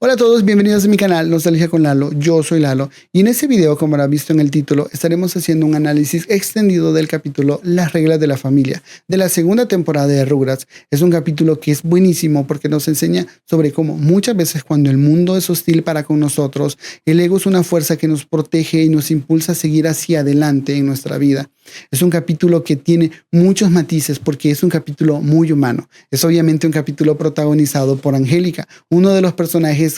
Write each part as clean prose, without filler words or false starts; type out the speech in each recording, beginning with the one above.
Hola a todos, bienvenidos a mi canal Nostalgia con Lalo. Yo soy Lalo y en este video, como habrá visto en el título, estaremos haciendo un análisis extendido del capítulo Las reglas de la familia de la segunda temporada de Rugrats. Es un capítulo que es buenísimo porque nos enseña sobre cómo muchas veces cuando el mundo es hostil para con nosotros, el ego es una fuerza que nos protege y nos impulsa a seguir hacia adelante en nuestra vida. Es un capítulo que tiene muchos matices porque es un capítulo muy humano. Es obviamente un capítulo protagonizado por Angélica, uno de los personajes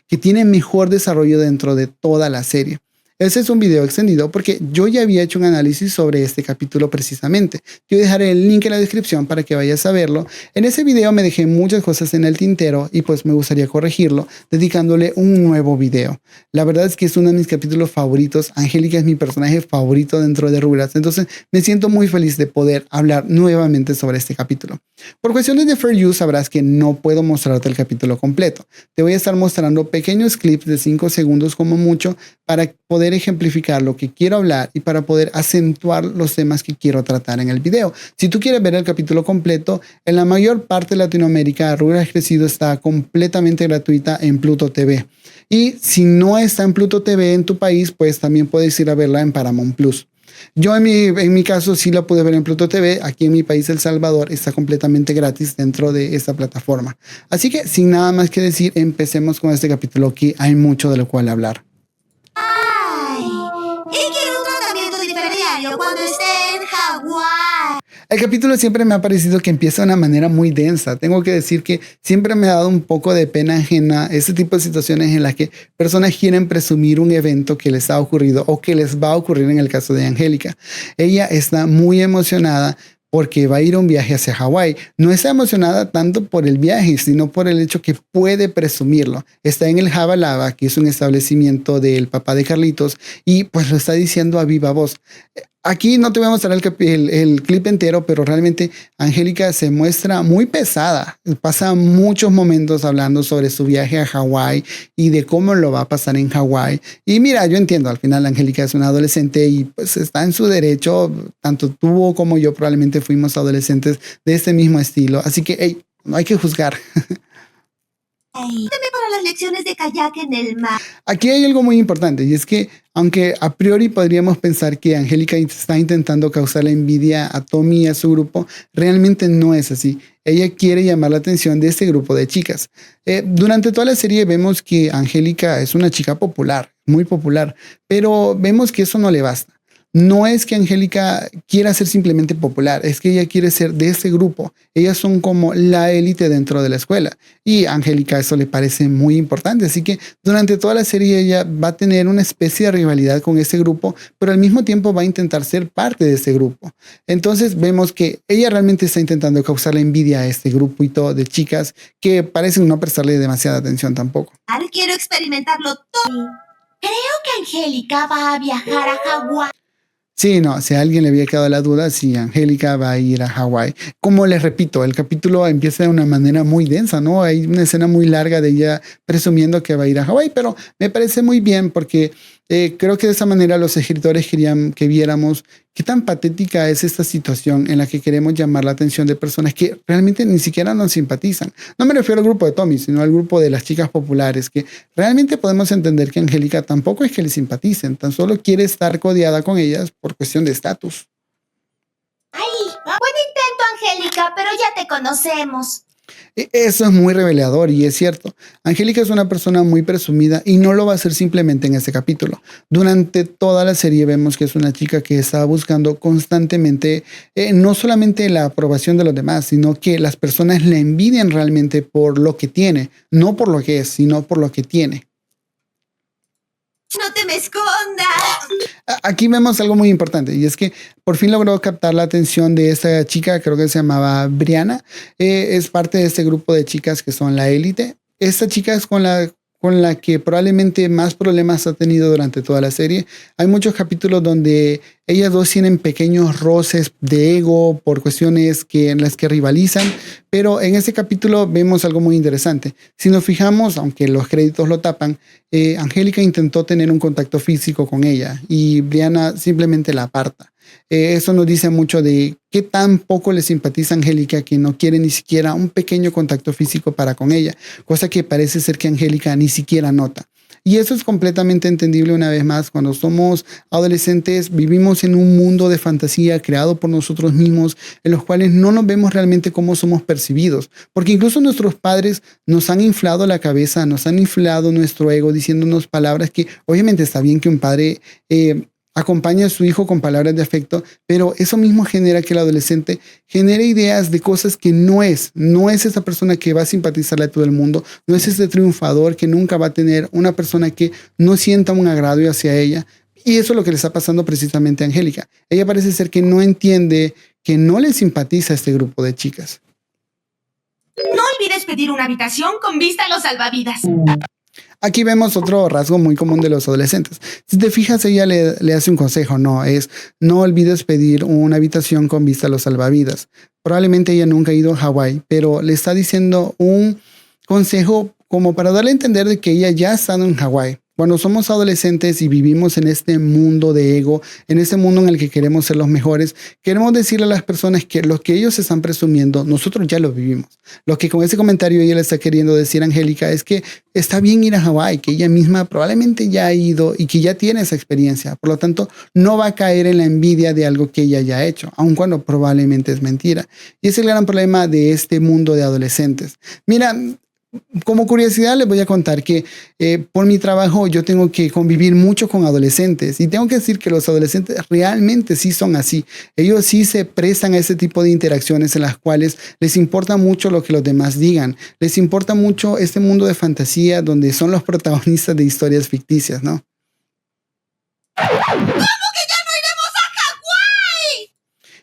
que tiene mejor desarrollo dentro de toda la serie. Ese es un video extendido porque yo ya había hecho un análisis sobre este capítulo precisamente. Yo dejaré el link en la descripción para que vayas a verlo. En ese video me dejé muchas cosas en el tintero y pues me gustaría corregirlo dedicándole un nuevo video. La verdad es que es uno de mis capítulos favoritos. Angélica es mi personaje favorito dentro de Rugrats, entonces me siento muy feliz de poder hablar nuevamente sobre este capítulo. Por cuestiones de Fair Use sabrás que no puedo mostrarte el capítulo completo. Te voy a estar mostrando pequeños clips de 5 segundos como mucho para poder ejemplificar lo que quiero hablar y para poder acentuar los temas que quiero tratar en el video. Si tú quieres ver el capítulo completo, en la mayor parte de Latinoamérica, Rugrats Crecido está completamente gratuita en Pluto TV. Y si no está en Pluto TV en tu país, pues también puedes ir a verla en Paramount Plus. Yo en mi caso sí la pude ver en Pluto TV. Aquí en mi país, El Salvador, está completamente gratis dentro de esta plataforma. Así que sin nada más que decir, empecemos con este capítulo que hay mucho de lo cual hablar. Y quiero un tratamiento diferenciario cuando esté en Hawái. El capítulo siempre me ha parecido que empieza de una manera muy densa. Tengo que decir que siempre me ha dado un poco de pena ajena este tipo de situaciones en las que personas quieren presumir un evento que les ha ocurrido o que les va a ocurrir en el caso de Angélica. Ella está muy emocionada porque va a ir a un viaje hacia Hawái. No está emocionada tanto por el viaje, sino por el hecho que puede presumirlo. Está en el Java Lava, que es un establecimiento del papá de Carlitos, y pues lo está diciendo a viva voz. Aquí no te voy a mostrar el clip entero, pero realmente Angélica se muestra muy pesada. Pasa muchos momentos hablando sobre su viaje a Hawái y de cómo lo va a pasar en Hawái. Y mira, yo entiendo, al final Angélica es una adolescente y pues está en su derecho. Tanto tú como yo probablemente fuimos adolescentes de este mismo estilo. Así que, hey, no hay que juzgar. Deme para las lecciones de kayak en el mar. Aquí hay algo muy importante y es que aunque a priori podríamos pensar que Angélica está intentando causar la envidia a Tommy y a su grupo, realmente no es así. Ella quiere llamar la atención de este grupo de chicas. Durante toda la serie vemos que Angélica es una chica popular, muy popular, pero vemos que eso no le basta. No es que Angélica quiera ser simplemente popular, es que ella quiere ser de ese grupo. Ellas son como la élite dentro de la escuela. Y a Angélica eso le parece muy importante. Así que durante toda la serie ella va a tener una especie de rivalidad con ese grupo, pero al mismo tiempo va a intentar ser parte de ese grupo. Entonces vemos que ella realmente está intentando causar la envidia a este grupito de chicas que parecen no prestarle demasiada atención tampoco. Quiero experimentarlo todo. Creo que Angélica va a viajar a Hawái. Sí, no, si a alguien le había quedado la duda, si Angélica va a ir a Hawái. Como les repito, el capítulo empieza de una manera muy densa, ¿no? Hay una escena muy larga de ella presumiendo que va a ir a Hawái, pero me parece muy bien porque creo que de esa manera los escritores querían que viéramos qué tan patética es esta situación en la que queremos llamar la atención de personas que realmente ni siquiera nos simpatizan. No me refiero al grupo de Tommy, sino al grupo de las chicas populares, que realmente podemos entender que Angélica tampoco es que le simpaticen, tan solo quiere estar codeada con ellas por cuestión de estatus. Ay, buen intento, Angélica, pero ya te conocemos. Eso es muy revelador y es cierto. Angélica es una persona muy presumida y no lo va a hacer simplemente en este capítulo. Durante toda la serie vemos que es una chica que está buscando constantemente no solamente la aprobación de los demás, sino que las personas la envidian realmente por lo que tiene, no por lo que es, sino por lo que tiene. No te me escondas. Aquí vemos algo muy importante y es que por fin logró captar la atención de esta chica, creo que se llamaba Brianna. Es parte de este grupo de chicas que son la élite. Esta chica es con la que probablemente más problemas ha tenido durante toda la serie. Hay muchos capítulos donde ellas dos tienen pequeños roces de ego por cuestiones en las que rivalizan, pero en este capítulo vemos algo muy interesante. Si nos fijamos, aunque los créditos lo tapan, Angélica intentó tener un contacto físico con ella y Brianna simplemente la aparta. Eso nos dice mucho de qué tan poco le simpatiza a Angélica que no quiere ni siquiera un pequeño contacto físico para con ella, cosa que parece ser que Angélica ni siquiera nota. Y eso es completamente entendible una vez más. Cuando somos adolescentes, vivimos en un mundo de fantasía creado por nosotros mismos, en los cuales no nos vemos realmente cómo somos percibidos. Porque incluso nuestros padres nos han inflado la cabeza, nos han inflado nuestro ego, diciéndonos palabras que obviamente está bien que un padre acompaña a su hijo con palabras de afecto, pero eso mismo genera que el adolescente genere ideas de cosas que no es esa persona que va a simpatizarle a todo el mundo, no es ese triunfador que nunca va a tener una persona que no sienta un agrado hacia ella. Y eso es lo que le está pasando precisamente a Angélica. Ella parece ser que no entiende, que no le simpatiza a este grupo de chicas. No olvides pedir una habitación con vista a los salvavidas. Aquí vemos otro rasgo muy común de los adolescentes. Si te fijas, ella le hace un consejo, no olvides pedir una habitación con vista a los salvavidas. Probablemente ella nunca ha ido a Hawái, pero le está diciendo un consejo como para darle a entender de que ella ya ha estado en Hawái. Cuando somos adolescentes y vivimos en este mundo de ego, en este mundo en el que queremos ser los mejores, queremos decirle a las personas que lo que ellos están presumiendo, nosotros ya lo vivimos. Lo que con ese comentario ella le está queriendo decir a Angélica es que está bien ir a Hawái, que ella misma probablemente ya ha ido y que ya tiene esa experiencia. Por lo tanto, no va a caer en la envidia de algo que ella ya ha hecho, aun cuando probablemente es mentira. Y ese es el gran problema de este mundo de adolescentes. Mira, como curiosidad les voy a contar que por mi trabajo yo tengo que convivir mucho con adolescentes y tengo que decir que los adolescentes realmente sí son así. Ellos sí se prestan a ese tipo de interacciones en las cuales les importa mucho lo que los demás digan. Les importa mucho este mundo de fantasía donde son los protagonistas de historias ficticias, ¿no?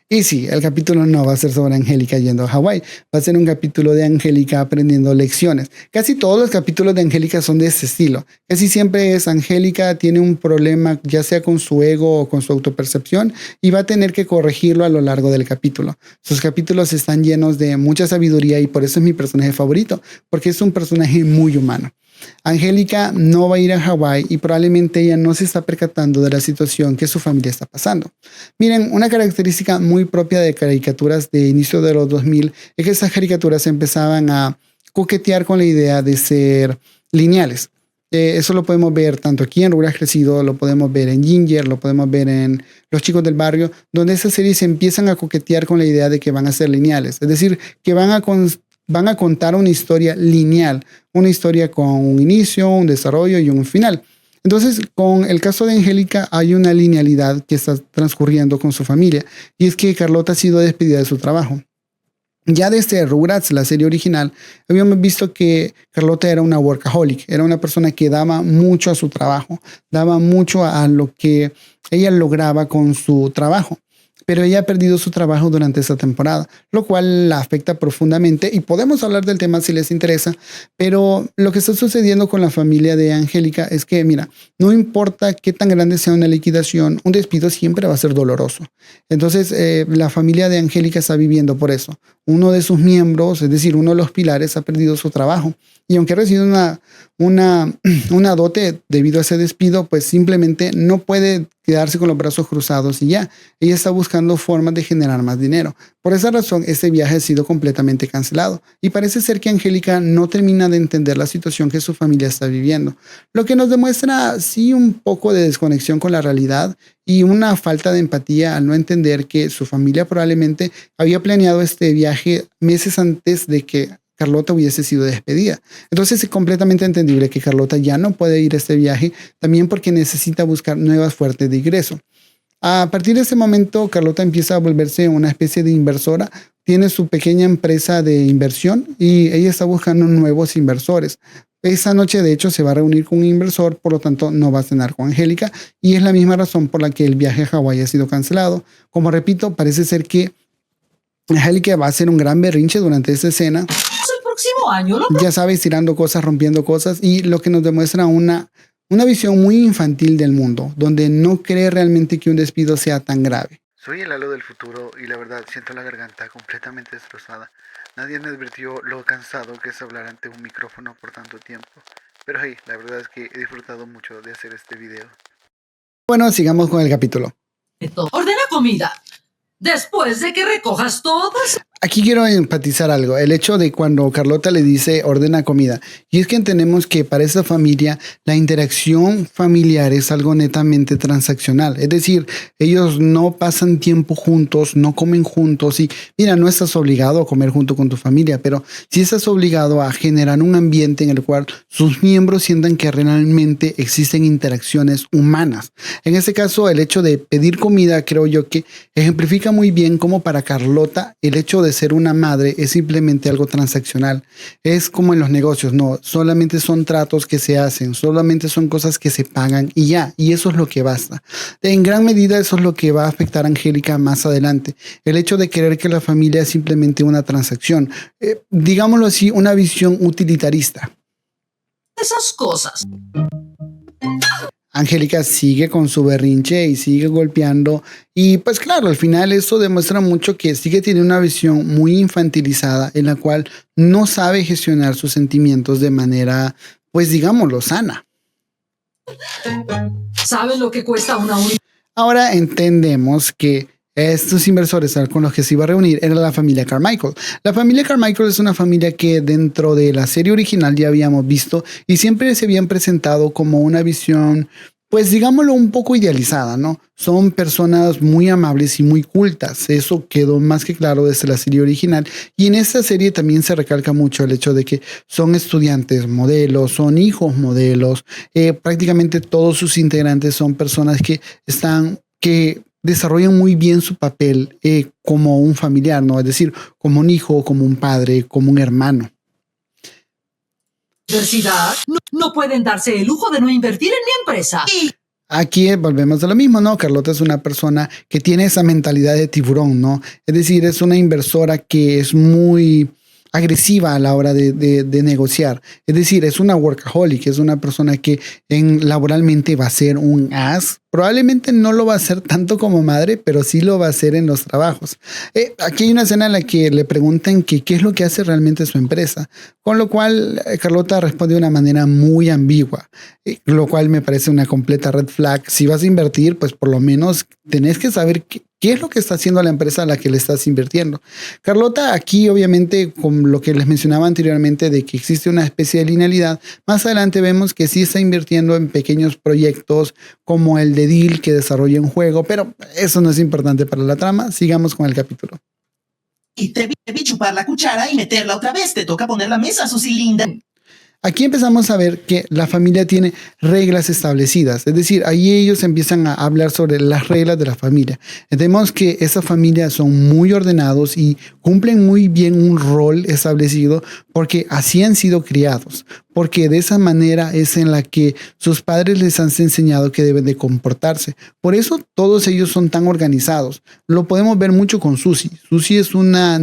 Y sí, el capítulo no va a ser sobre Angélica yendo a Hawái, va a ser un capítulo de Angélica aprendiendo lecciones. Casi todos los capítulos de Angélica son de ese estilo. Casi siempre es Angélica tiene un problema, ya sea con su ego o con su autopercepción, y va a tener que corregirlo a lo largo del capítulo. Sus capítulos están llenos de mucha sabiduría y por eso es mi personaje favorito, porque es un personaje muy humano. Angélica no va a ir a Hawái y probablemente ella no se está percatando de la situación que su familia está pasando. Miren, una característica muy propia de caricaturas de inicio de los 2000 es que esas caricaturas empezaban a coquetear con la idea de ser lineales. Eso lo podemos ver tanto aquí en Rugrats Crecido, lo podemos ver en Ginger, lo podemos ver en Los Chicos del Barrio, donde esas series empiezan a coquetear con la idea de que van a ser lineales. Es decir, que van a contar una historia lineal, una historia con un inicio, un desarrollo y un final. Entonces, con el caso de Angélica hay una linealidad que está transcurriendo con su familia y es que Carlota ha sido despedida de su trabajo. Ya desde Rugrats, la serie original, habíamos visto que Carlota era una workaholic, era una persona que daba mucho a su trabajo, daba mucho a lo que ella lograba con su trabajo. Pero ella ha perdido su trabajo durante esta temporada, lo cual la afecta profundamente y podemos hablar del tema si les interesa, pero lo que está sucediendo con la familia de Angélica es que, mira, no importa qué tan grande sea una liquidación, un despido siempre va a ser doloroso. Entonces, la familia de Angélica está viviendo por eso. Uno de sus miembros, es decir, uno de los pilares, ha perdido su trabajo y aunque ha recibido una dote debido a ese despido, pues simplemente no puede quedarse con los brazos cruzados y ya. Ella está buscando formas de generar más dinero. Por esa razón, este viaje ha sido completamente cancelado y parece ser que Angélica no termina de entender la situación que su familia está viviendo, lo que nos demuestra sí un poco de desconexión con la realidad y una falta de empatía al no entender que su familia probablemente había planeado este viaje meses antes de que Carlota hubiese sido despedida. Entonces es completamente entendible que Carlota ya no puede ir a este viaje, también porque necesita buscar nuevas fuentes de ingreso. A partir de ese momento, Carlota empieza a volverse una especie de inversora, tiene su pequeña empresa de inversión y ella está buscando nuevos inversores. Esa noche, de hecho, se va a reunir con un inversor, por lo tanto, no va a cenar con Angélica y es la misma razón por la que el viaje a Hawái ha sido cancelado. Como repito, parece ser que Angélica va a hacer un gran berrinche durante esta escena. Año, ya sabes, tirando cosas, rompiendo cosas y lo que nos demuestra una visión muy infantil del mundo, donde no cree realmente que un despido sea tan grave. Soy el halo del futuro y la verdad siento la garganta completamente destrozada. Nadie me advirtió lo cansado que es hablar ante un micrófono por tanto tiempo. Pero hey, la verdad es que he disfrutado mucho de hacer este video. Bueno, sigamos con el capítulo. Ordena comida. Después de que recojas todas... Aquí quiero enfatizar algo, el hecho de cuando Carlota le dice ordena comida. Y es que entendemos que para esa familia la interacción familiar es algo netamente transaccional. Es decir, ellos no pasan tiempo juntos, no comen juntos y mira, no estás obligado a comer junto con tu familia, pero sí estás obligado a generar un ambiente en el cual sus miembros sientan que realmente existen interacciones humanas. En este caso, el hecho de pedir comida creo yo que ejemplifica muy bien cómo para Carlota el hecho de ser una madre es simplemente algo transaccional. Es como en los negocios, no, solamente son tratos que se hacen, solamente son cosas que se pagan y ya, y eso es lo que basta. En gran medida eso es lo que va a afectar a Angélica más adelante. El hecho de querer que la familia es simplemente una transacción, digámoslo así, una visión utilitarista. Esas cosas. Angélica sigue con su berrinche y sigue golpeando y pues claro, al final eso demuestra mucho que sigue teniendo una visión muy infantilizada en la cual no sabe gestionar sus sentimientos de manera, pues digámoslo, sana. ¿Sabes lo que cuesta una unidad? Ahora entendemos que estos inversores con los que se iba a reunir era la familia Carmichael. La familia Carmichael es una familia que dentro de la serie original ya habíamos visto y siempre se habían presentado como una visión, pues digámoslo, un poco idealizada, ¿no? Son personas muy amables y muy cultas. Eso quedó más que claro desde la serie original. Y en esta serie también se recalca mucho el hecho de que son estudiantes modelos, son hijos modelos. Prácticamente todos sus integrantes son personas que desarrollan muy bien su papel como un familiar, ¿no? Es decir, como un hijo, como un padre, como un hermano. Universidad no pueden darse el lujo de no invertir en mi empresa. Aquí volvemos a lo mismo, ¿no? Carlota es una persona que tiene esa mentalidad de tiburón, ¿no? Es decir, es una inversora que es muy agresiva a la hora de negociar. Es decir, es una workaholic, es una persona que laboralmente va a ser un as. Probablemente no lo va a hacer tanto como madre, pero sí lo va a hacer en los trabajos. Aquí hay una escena en la que le preguntan qué es lo que hace realmente su empresa, con lo cual Carlota responde de una manera muy ambigua, lo cual me parece una completa red flag. Si vas a invertir, pues por lo menos tenés que saber qué es lo que está haciendo la empresa a la que le estás invirtiendo. Carlota aquí, obviamente, con lo que les mencionaba anteriormente de que existe una especie de linealidad, más adelante vemos que sí está invirtiendo en pequeños proyectos como el de Deal que desarrolla un juego, pero eso no es importante para la trama. Sigamos con el capítulo. Y te vi chupar la cuchara y meterla otra vez. Te toca poner la mesa, Susy linda. Aquí empezamos a ver que la familia tiene reglas establecidas, es decir, ahí ellos empiezan a hablar sobre las reglas de la familia. Entendemos que esas familias son muy ordenados y cumplen muy bien un rol establecido porque así han sido criados, porque de esa manera es en la que sus padres les han enseñado que deben de comportarse. Por eso todos ellos son tan organizados. Lo podemos ver mucho con Susy. Susy es una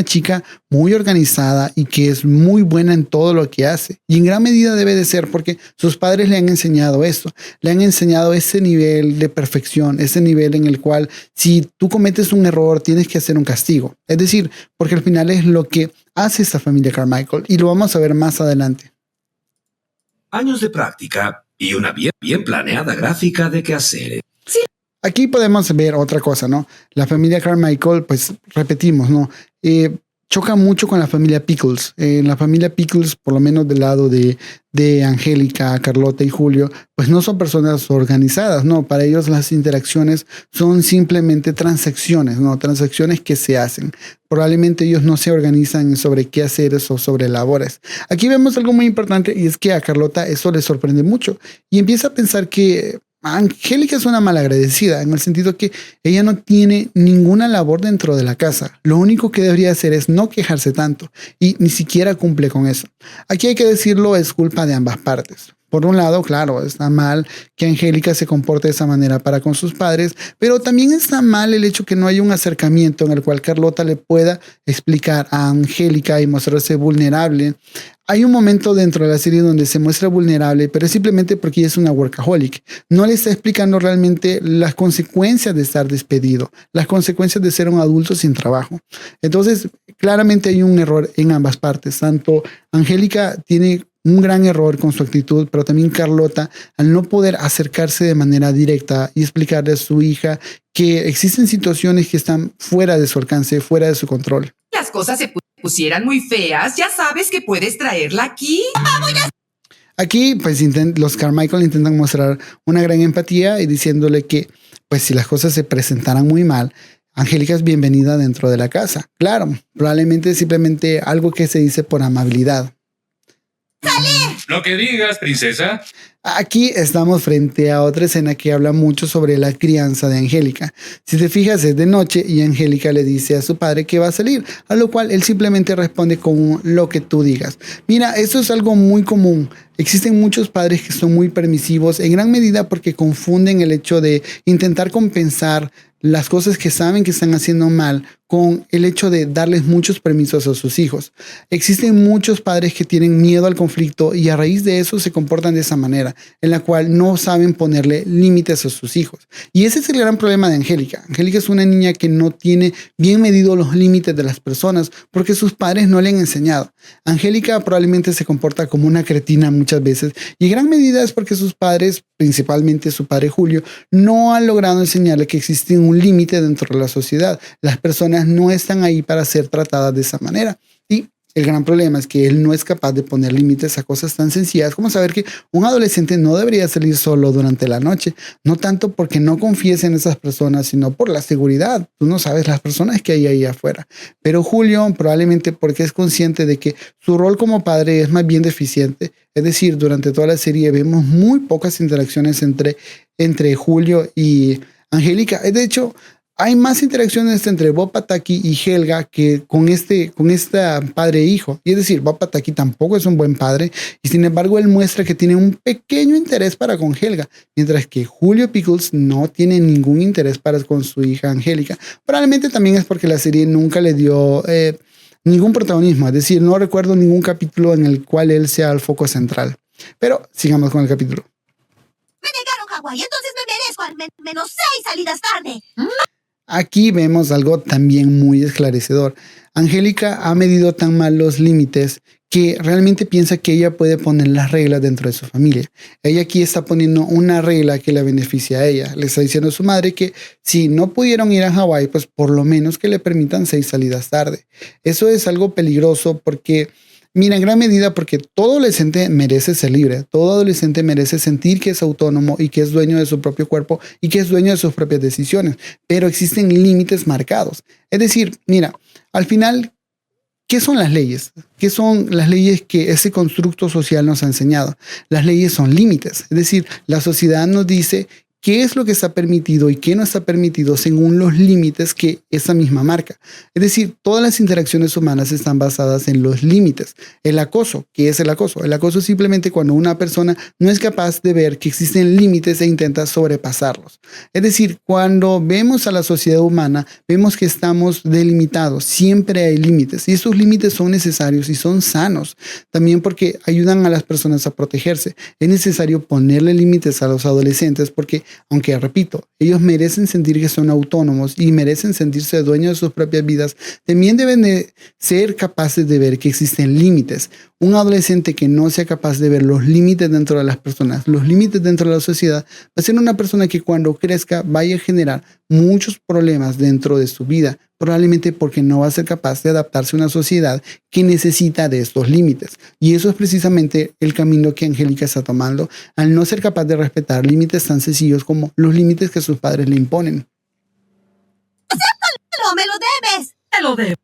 chica muy organizada y que es muy buena en todo lo que hace. Y en gran medida debe de ser porque sus padres le han enseñado esto. Le han enseñado ese nivel de perfección, ese nivel en el cual si tú cometes un error tienes que hacer un castigo. Es decir, porque al final es lo que hace esta familia Carmichael y lo vamos a ver más adelante. Años de práctica y una bien planeada gráfica de qué hacer. Aquí podemos ver otra cosa, ¿no? La familia Carmichael, pues repetimos, ¿no? Choca mucho con la familia Pickles. La familia Pickles, por lo menos del lado de Angélica, Carlota y Julio, pues no son personas organizadas, ¿no? Para ellos las interacciones son simplemente transacciones, ¿no? Transacciones que se hacen. Probablemente ellos no se organizan sobre qué hacer o sobre labores. Aquí vemos algo muy importante y es que a Carlota eso le sorprende mucho y empieza a pensar que Angélica es una malagradecida en el sentido que ella no tiene ninguna labor dentro de la casa. Lo único que debería hacer es no quejarse tanto y ni siquiera cumple con eso. Aquí hay que decirlo, es culpa de ambas partes. Por un lado, claro, está mal que Angélica se comporte de esa manera para con sus padres, pero también está mal el hecho que no haya un acercamiento en el cual Carlota le pueda explicar a Angélica y mostrarse vulnerable. Hay un momento dentro de la serie donde se muestra vulnerable, pero es simplemente porque ella es una workaholic. No le está explicando realmente las consecuencias de estar despedido, las consecuencias de ser un adulto sin trabajo. Entonces, claramente hay un error en ambas partes. Tanto Angélica tiene un gran error con su actitud, pero también Carlota al no poder acercarse de manera directa y explicarle a su hija que existen situaciones que están fuera de su alcance, fuera de su control. Las cosas se pusieran muy feas, ya sabes que puedes traerla aquí. Aquí, pues, los Carmichael intentan mostrar una gran empatía y diciéndole que, pues, si las cosas se presentaran muy mal, Angélica es bienvenida dentro de la casa. Claro, probablemente simplemente algo que se dice por amabilidad. Lo que digas, princesa. Aquí estamos frente a otra escena que habla mucho sobre la crianza de Angélica. Si te fijas, es de noche y Angélica le dice a su padre que va a salir, a lo cual él simplemente responde con lo que tú digas. Mira, esto es algo muy común. Existen muchos padres que son muy permisivos, en gran medida porque confunden el hecho de intentar compensar las cosas que saben que están haciendo mal con el hecho de darles muchos permisos a sus hijos. Existen muchos padres que tienen miedo al conflicto y a raíz de eso se comportan de esa manera, en la cual no saben ponerle límites a sus hijos. Y ese es el gran problema de Angélica. Angélica es una niña que no tiene bien medido los límites de las personas porque sus padres no le han enseñado. Angélica probablemente se comporta como una cretina muchas veces y en gran medida es porque sus padres, principalmente su padre Julio, no han logrado enseñarle que existe un límite dentro de la sociedad. Las personas no están ahí para ser tratadas de esa manera. Y el gran problema es que él no es capaz de poner límites a cosas tan sencillas como saber que un adolescente no debería salir solo durante la noche. No tanto porque no confíes en esas personas, sino por la seguridad. Tú no sabes las personas que hay ahí afuera. Pero Julio, probablemente porque es consciente de que su rol como padre es más bien deficiente. Es decir, durante toda la serie vemos muy pocas interacciones entre Julio y Angélica. De hecho, hay más interacciones entre Bob Pataki y Helga que con esta padre e hijo. Y es decir, Bob Pataki tampoco es un buen padre y sin embargo él muestra que tiene un pequeño interés para con Helga, mientras que Julio Pickles no tiene ningún interés para con su hija Angélica. Probablemente también es porque la serie nunca le dio ningún protagonismo. Es decir, no recuerdo ningún capítulo en el cual él sea el foco central. Pero sigamos con el capítulo. Me negaron Hawái, entonces me merezco al menos 6 salidas tarde. Aquí vemos algo también muy esclarecedor. Angélica ha medido tan mal los límites que realmente piensa que ella puede poner las reglas dentro de su familia. Ella aquí está poniendo una regla que la beneficia a ella. Le está diciendo a su madre que si no pudieron ir a Hawái, pues por lo menos que le permitan 6 salidas tarde. Eso es algo peligroso porque, mira, en gran medida porque todo adolescente merece ser libre, todo adolescente merece sentir que es autónomo y que es dueño de su propio cuerpo y que es dueño de sus propias decisiones, pero existen límites marcados. Es decir, mira, al final, ¿qué son las leyes? ¿Qué son las leyes que ese constructo social nos ha enseñado? Las leyes son límites, es decir, la sociedad nos dice qué es lo que está permitido y qué no está permitido según los límites que esa misma marca. Es decir, todas las interacciones humanas están basadas en los límites. El acoso, ¿qué es el acoso? El acoso es simplemente cuando una persona no es capaz de ver que existen límites e intenta sobrepasarlos. Es decir, cuando vemos a la sociedad humana, vemos que estamos delimitados. Siempre hay límites y esos límites son necesarios y son sanos. También porque ayudan a las personas a protegerse. Es necesario ponerle límites a los adolescentes porque, aunque repito, ellos merecen sentir que son autónomos y merecen sentirse dueños de sus propias vidas, también deben de ser capaces de ver que existen límites. Un adolescente que no sea capaz de ver los límites dentro de las personas, los límites dentro de la sociedad, va a ser una persona que cuando crezca vaya a generar muchos problemas dentro de su vida, probablemente porque no va a ser capaz de adaptarse a una sociedad que necesita de estos límites. Y eso es precisamente el camino que Angélica está tomando al no ser capaz de respetar límites tan sencillos como los límites que sus padres le imponen. ¡No me lo debes! Te lo debo.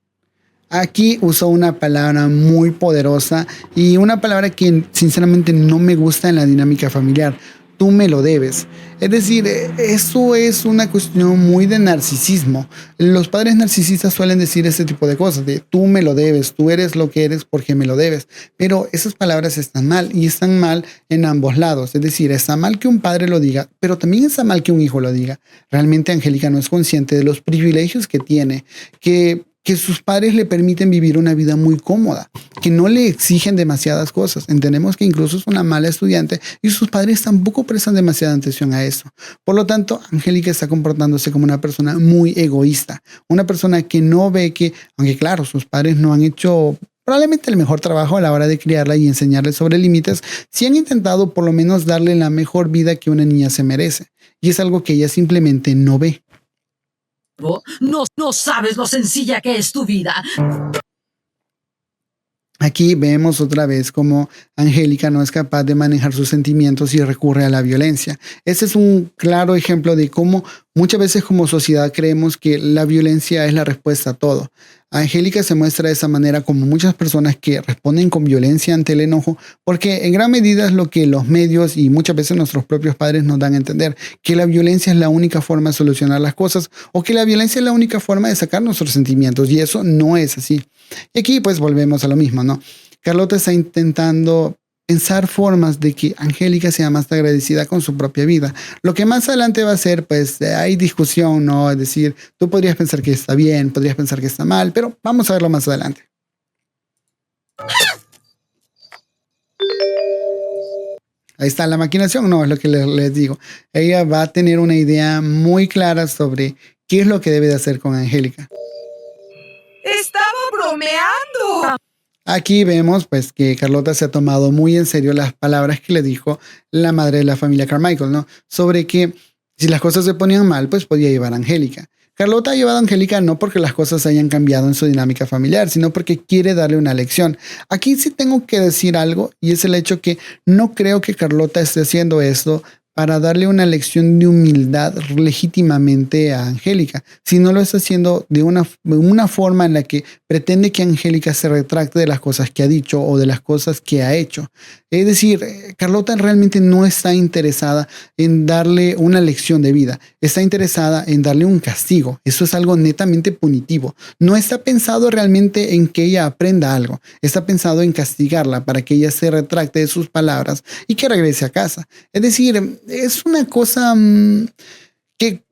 Aquí usó una palabra muy poderosa y una palabra que sinceramente no me gusta en la dinámica familiar. Tú me lo debes. Es decir, eso es una cuestión muy de narcisismo. Los padres narcisistas suelen decir ese tipo de cosas, de tú me lo debes, tú eres lo que eres porque me lo debes. Pero esas palabras están mal y están mal en ambos lados. Es decir, está mal que un padre lo diga, pero también está mal que un hijo lo diga. Realmente Angélica no es consciente de los privilegios que tiene, que sus padres le permiten vivir una vida muy cómoda, que no le exigen demasiadas cosas. Entendemos que incluso es una mala estudiante y sus padres tampoco prestan demasiada atención a eso. Por lo tanto, Angélica está comportándose como una persona muy egoísta, una persona que no ve que, aunque claro, sus padres no han hecho probablemente el mejor trabajo a la hora de criarla y enseñarle sobre límites, si han intentado por lo menos darle la mejor vida que una niña se merece. Y es algo que ella simplemente no ve. No sabes lo sencilla que es tu vida. Aquí vemos otra vez cómo Angélica no es capaz de manejar sus sentimientos y recurre a la violencia. Este es un claro ejemplo de cómo muchas veces como sociedad creemos que la violencia es la respuesta a todo. Angélica se muestra de esa manera como muchas personas que responden con violencia ante el enojo, porque en gran medida es lo que los medios y muchas veces nuestros propios padres nos dan a entender, que la violencia es la única forma de solucionar las cosas o que la violencia es la única forma de sacar nuestros sentimientos, y eso no es así. Y aquí pues volvemos a lo mismo, ¿no? Carlota está intentando pensar formas de que Angélica sea más agradecida con su propia vida. Lo que más adelante va a ser, pues hay discusión, ¿no? Es decir, tú podrías pensar que está bien, podrías pensar que está mal, pero vamos a verlo más adelante. Ahí está la maquinación, no, es lo que les digo. Ella va a tener una idea muy clara sobre qué es lo que debe de hacer con Angélica. Estaba bromeando. Aquí vemos pues que Carlota se ha tomado muy en serio las palabras que le dijo la madre de la familia Carmichael, ¿no? Sobre que si las cosas se ponían mal, pues podía llevar a Angélica. Carlota ha llevado a Angélica no porque las cosas hayan cambiado en su dinámica familiar, sino porque quiere darle una lección. Aquí sí tengo que decir algo, y es el hecho que no creo que Carlota esté haciendo esto para darle una lección de humildad legítimamente a Angélica, sino lo está haciendo de una forma en la que pretende que Angélica se retracte de las cosas que ha dicho o de las cosas que ha hecho. Es decir, Carlota realmente no está interesada en darle una lección de vida, está interesada en darle un castigo. Eso es algo netamente punitivo. No está pensado realmente en que ella aprenda algo, está pensado en castigarla para que ella se retracte de sus palabras y que regrese a casa. Es decir, es una cosa que,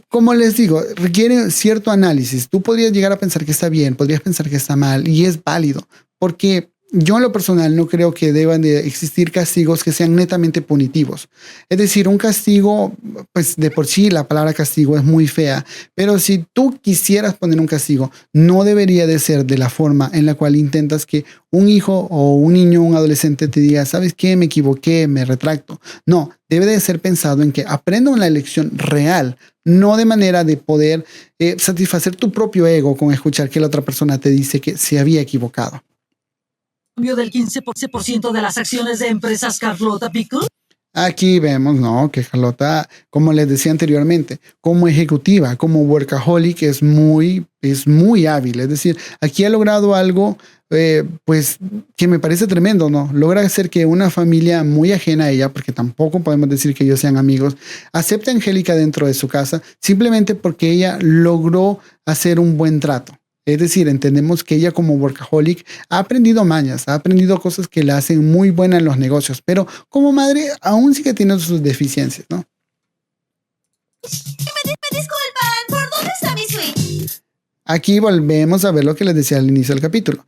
como les digo, requiere cierto análisis. Tú podrías llegar a pensar que está bien, podrías pensar que está mal, y es válido, porque yo en lo personal no creo que deban de existir castigos que sean netamente punitivos. Es decir, un castigo, pues de por sí la palabra castigo es muy fea, pero si tú quisieras poner un castigo, no debería de ser de la forma en la cual intentas que un hijo o un niño, un adolescente te diga, ¿sabes qué? Me equivoqué, me retracto. No, debe de ser pensado en que aprenda una lección real, no de manera de poder satisfacer tu propio ego con escuchar que la otra persona te dice que se había equivocado. Cambio del 15% de las acciones de empresas Carlota Pickle. Aquí vemos, ¿no? Que Carlota, como les decía anteriormente, como ejecutiva, como workaholic, es muy hábil. Es decir, aquí ha logrado algo, pues, que me parece tremendo, ¿no? Logra hacer que una familia muy ajena a ella, porque tampoco podemos decir que ellos sean amigos, acepte a Angélica dentro de su casa, simplemente porque ella logró hacer un buen trato. Es decir, entendemos que ella como workaholic ha aprendido mañas, ha aprendido cosas que la hacen muy buena en los negocios, pero como madre aún sigue teniendo sus deficiencias, ¿no? Me disculpan, ¿por dónde está mi suite? Aquí volvemos a ver lo que les decía al inicio del capítulo.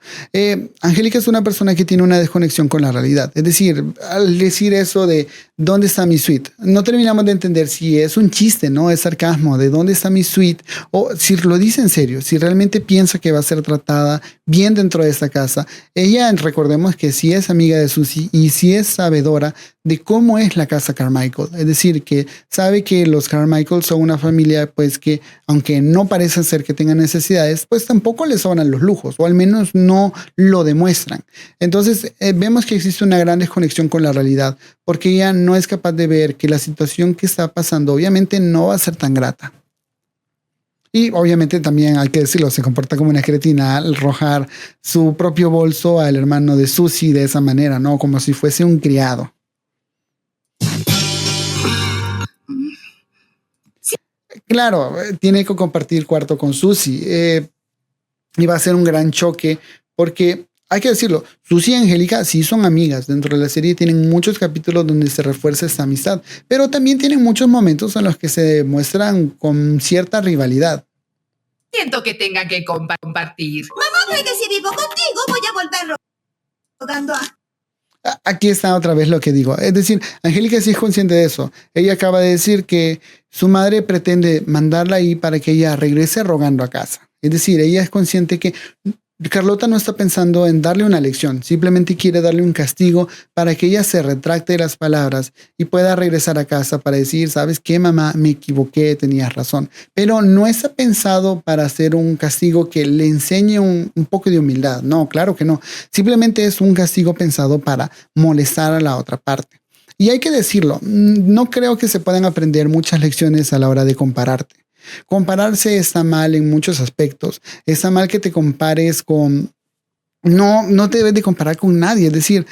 Angélica es una persona que tiene una desconexión con la realidad. Es decir, al decir eso de ¿dónde está mi suite? No terminamos de entender si es un chiste, ¿no? Es sarcasmo de ¿dónde está mi suite? O si lo dice en serio, si realmente piensa que va a ser tratada bien dentro de esta casa. Ella, recordemos que sí es amiga de Susie y sí es sabedora de cómo es la casa Carmichael. Es decir, que sabe que los Carmichael son una familia, pues que aunque no parecen ser que tengan necesidades, pues tampoco les sobran los lujos, o al menos no lo demuestran. Entonces, vemos que existe una gran desconexión con la realidad, porque ella no es capaz de ver que la situación que está pasando obviamente no va a ser tan grata. Y obviamente también hay que decirlo, se comporta como una cretina al arrojar su propio bolso al hermano de Susie de esa manera, ¿no? Como si fuese un criado. Claro, tiene que compartir cuarto con Susie y va a ser un gran choque porque, hay que decirlo, Susie y Angélica sí son amigas. Dentro de la serie tienen muchos capítulos donde se refuerza esta amistad, pero también tienen muchos momentos en los que se muestran con cierta rivalidad. Siento que tengan que compartir. Mamá cree que si vivo contigo voy a volver rogando a... Aquí está otra vez lo que digo. Es decir, Angélica sí es consciente de eso. Ella acaba de decir que su madre pretende mandarla ahí para que ella regrese rogando a casa. Es decir, ella es consciente que Carlota no está pensando en darle una lección, simplemente quiere darle un castigo para que ella se retracte de las palabras y pueda regresar a casa para decir, ¿sabes qué, mamá? Me equivoqué, tenías razón. Pero no está pensado para hacer un castigo que le enseñe un poco de humildad. No, claro que no. Simplemente es un castigo pensado para molestar a la otra parte. Y hay que decirlo, no creo que se puedan aprender muchas lecciones a la hora de compararte. Compararse está mal en muchos aspectos. Está mal que te compares con... No te debes de comparar con nadie. Es decir,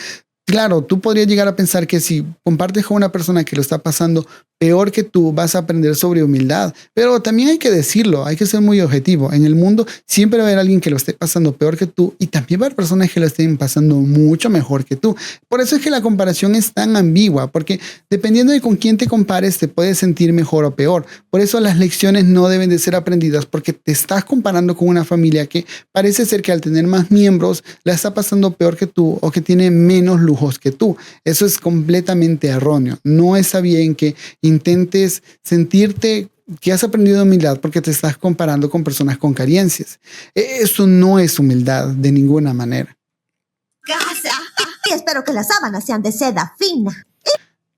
claro, tú podrías llegar a pensar que si compartes con una persona que lo está pasando peor que tú, vas a aprender sobre humildad. Pero también hay que decirlo, hay que ser muy objetivo. En el mundo siempre va a haber alguien que lo esté pasando peor que tú y también va a haber personas que lo estén pasando mucho mejor que tú. Por eso es que la comparación es tan ambigua, porque dependiendo de con quién te compares, te puedes sentir mejor o peor. Por eso las lecciones no deben de ser aprendidas porque te estás comparando con una familia que parece ser que al tener más miembros la está pasando peor que tú o que tiene menos lujos que tú. Eso es completamente erróneo. No está bien que intentes sentirte que has aprendido humildad porque te estás comparando con personas con carencias. Eso no es humildad de ninguna manera. Casa. Y espero que las sábanas sean de seda fina.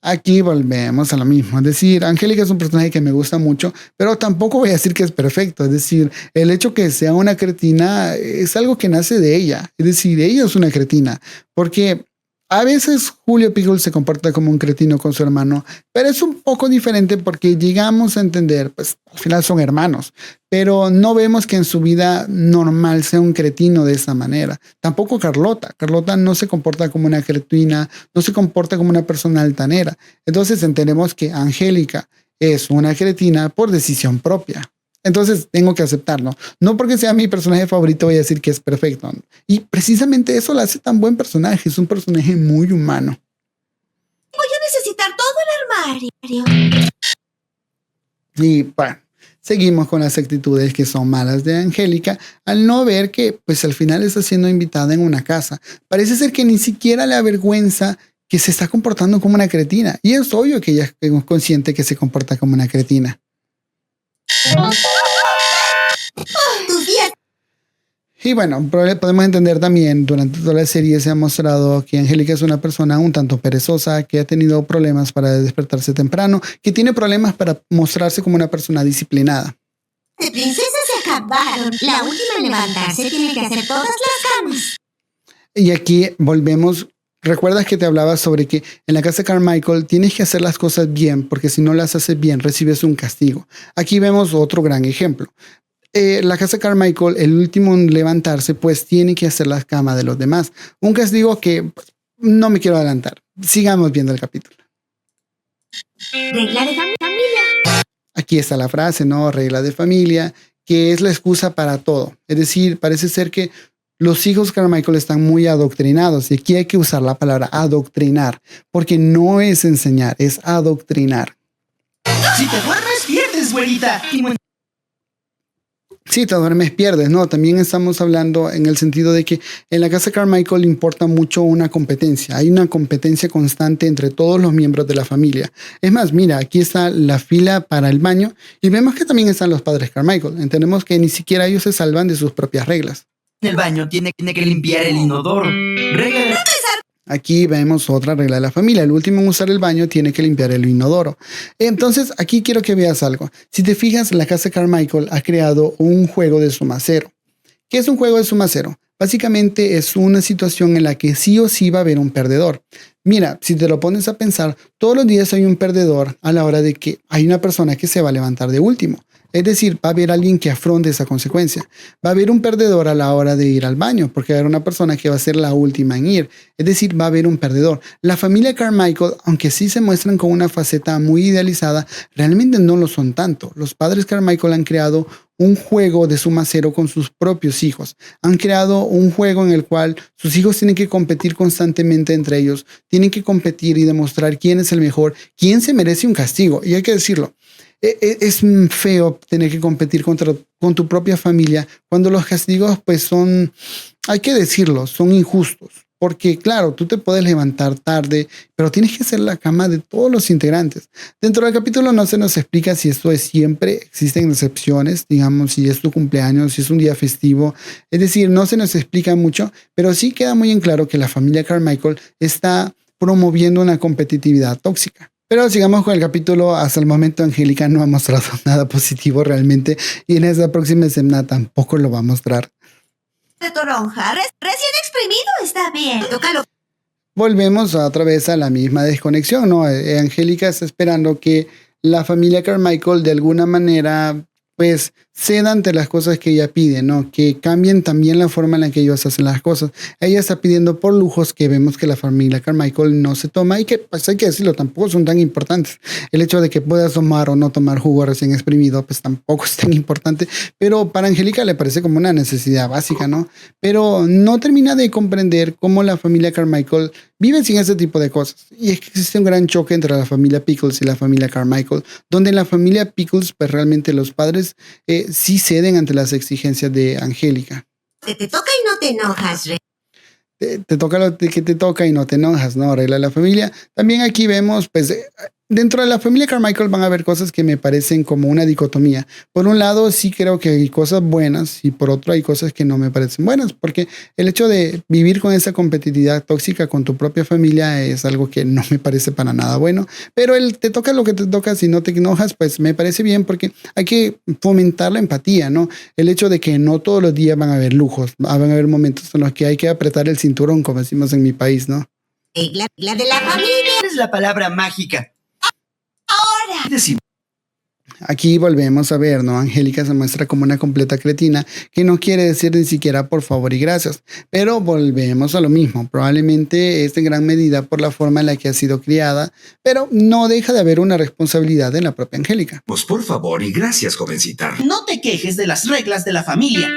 Aquí volvemos a lo mismo. Es decir, Angélica es un personaje que me gusta mucho, pero tampoco voy a decir que es perfecto. Es decir, el hecho que sea una cretina es algo que nace de ella. Es decir, ella es una cretina. Porque a veces Julio Pickle se comporta como un cretino con su hermano, pero es un poco diferente porque llegamos a entender, pues al final son hermanos, pero no vemos que en su vida normal sea un cretino de esa manera. Tampoco Carlota. Carlota no se comporta como una cretina, no se comporta como una persona altanera. Entonces entendemos que Angélica es una cretina por decisión propia. Entonces tengo que aceptarlo. No porque sea mi personaje favorito voy a decir que es perfecto. Y precisamente eso la hace tan buen personaje. Es un personaje muy humano. Voy a necesitar todo el armario. Y bueno, seguimos con las actitudes que son malas de Angélica al no ver que pues al final está siendo invitada en una casa. Parece ser que ni siquiera le avergüenza que se está comportando como una cretina. Y es obvio que ella es consciente que se comporta como una cretina. Y bueno, podemos entender también, durante toda la serie se ha mostrado que Angélica es una persona un tanto perezosa, que ha tenido problemas para despertarse temprano, que tiene problemas para mostrarse como una persona disciplinada. Las princesas se acabaron. La última en levantarse tiene que hacer todas las camas. Y aquí volvemos. ¿Recuerdas que te hablaba sobre que en la casa de Carmichael tienes que hacer las cosas bien porque si no las haces bien recibes un castigo? Aquí vemos otro gran ejemplo. La casa de Carmichael, el último en levantarse, pues tiene que hacer la cama de los demás. Un castigo que pues, no me quiero adelantar. Sigamos viendo el capítulo. Regla de familia. Aquí está la frase, ¿no? Regla de familia, que es la excusa para todo. Es decir, parece ser que los hijos de Carmichael están muy adoctrinados y aquí hay que usar la palabra adoctrinar, porque no es enseñar, es adoctrinar. Si te duermes, pierdes, güerita. Si te duermes, pierdes, ¿no? También estamos hablando en el sentido de que en la casa de Carmichael importa mucho una competencia. Hay una competencia constante entre todos los miembros de la familia. Es más, mira, aquí está la fila para el baño y vemos que también están los padres Carmichael. Entendemos que ni siquiera ellos se salvan de sus propias reglas. En el baño tiene que limpiar el inodoro. Regla. Aquí vemos otra regla de la familia. El último en usar el baño tiene que limpiar el inodoro. Entonces, aquí quiero que veas algo. Si te fijas, la casa de Carmichael ha creado un juego de suma cero. ¿Qué es un juego de suma cero? Básicamente es una situación en la que sí o sí va a haber un perdedor. Mira, si te lo pones a pensar, todos los días hay un perdedor a la hora de que hay una persona que se va a levantar de último. Es decir, va a haber alguien que afronte esa consecuencia. Va a haber un perdedor a la hora de ir al baño, porque va a haber una persona que va a ser la última en ir. Es decir, va a haber un perdedor. La familia Carmichael, aunque sí se muestran con una faceta muy idealizada, realmente no lo son tanto. Los padres Carmichael han creado un juego de suma cero con sus propios hijos. Han creado un juego en el cual sus hijos tienen que competir constantemente entre ellos. Tienen que competir y demostrar quién es el mejor, quién se merece un castigo. Y hay que decirlo. Es feo tener que competir con tu propia familia cuando los castigos pues son, hay que decirlo, son injustos. Porque claro, tú te puedes levantar tarde, pero tienes que hacer la cama de todos los integrantes. Dentro del capítulo no se nos explica si esto es siempre, existen excepciones, digamos, si es tu cumpleaños, si es un día festivo. Es decir, no se nos explica mucho, pero sí queda muy en claro que la familia Carmichael está promoviendo una competitividad tóxica. Pero sigamos con el capítulo. Hasta el momento Angélica no ha mostrado nada positivo realmente y en esta próxima semana tampoco lo va a mostrar. De toronja, recién exprimido, está bien. Tócalo. Volvemos otra vez a la misma desconexión, ¿no? Angélica está esperando que la familia Carmichael de alguna manera pues ceda ante las cosas que ella pide, ¿no? Que cambien también la forma en la que ellos hacen las cosas. Ella está pidiendo por lujos que vemos que la familia Carmichael no se toma y que, pues hay que decirlo, tampoco son tan importantes. El hecho de que puedas tomar o no tomar jugo recién exprimido, pues tampoco es tan importante, pero para Angélica le parece como una necesidad básica, ¿no? Pero no termina de comprender cómo la familia Carmichael vive sin ese tipo de cosas. Y es que existe un gran choque entre la familia Pickles y la familia Carmichael, donde en la familia Pickles, pues realmente los padres sí ceden ante las exigencias de Angélica. Te toca y no te enojas, Rey. Te toca lo que te toca y no te enojas, ¿no? Regla de la familia. También aquí vemos, pues, dentro de la familia Carmichael van a haber cosas que me parecen como una dicotomía. Por un lado, sí creo que hay cosas buenas y por otro hay cosas que no me parecen buenas, porque el hecho de vivir con esa competitividad tóxica con tu propia familia es algo que no me parece para nada bueno. Pero el te toca lo que te toca, si no te enojas, pues me parece bien porque hay que fomentar la empatía, ¿no? El hecho de que no todos los días van a haber lujos, van a haber momentos en los que hay que apretar el cinturón, como decimos en mi país, ¿no? La de la familia. Es la palabra mágica. Ahora. Decimos. Aquí volvemos a ver, ¿no? Angélica se muestra como una completa cretina que no quiere decir ni siquiera por favor y gracias. Pero volvemos a lo mismo. Probablemente es en gran medida por la forma en la que ha sido criada, pero no deja de haber una responsabilidad en la propia Angélica. Pues por favor y gracias, jovencita. No te quejes de las reglas de la familia.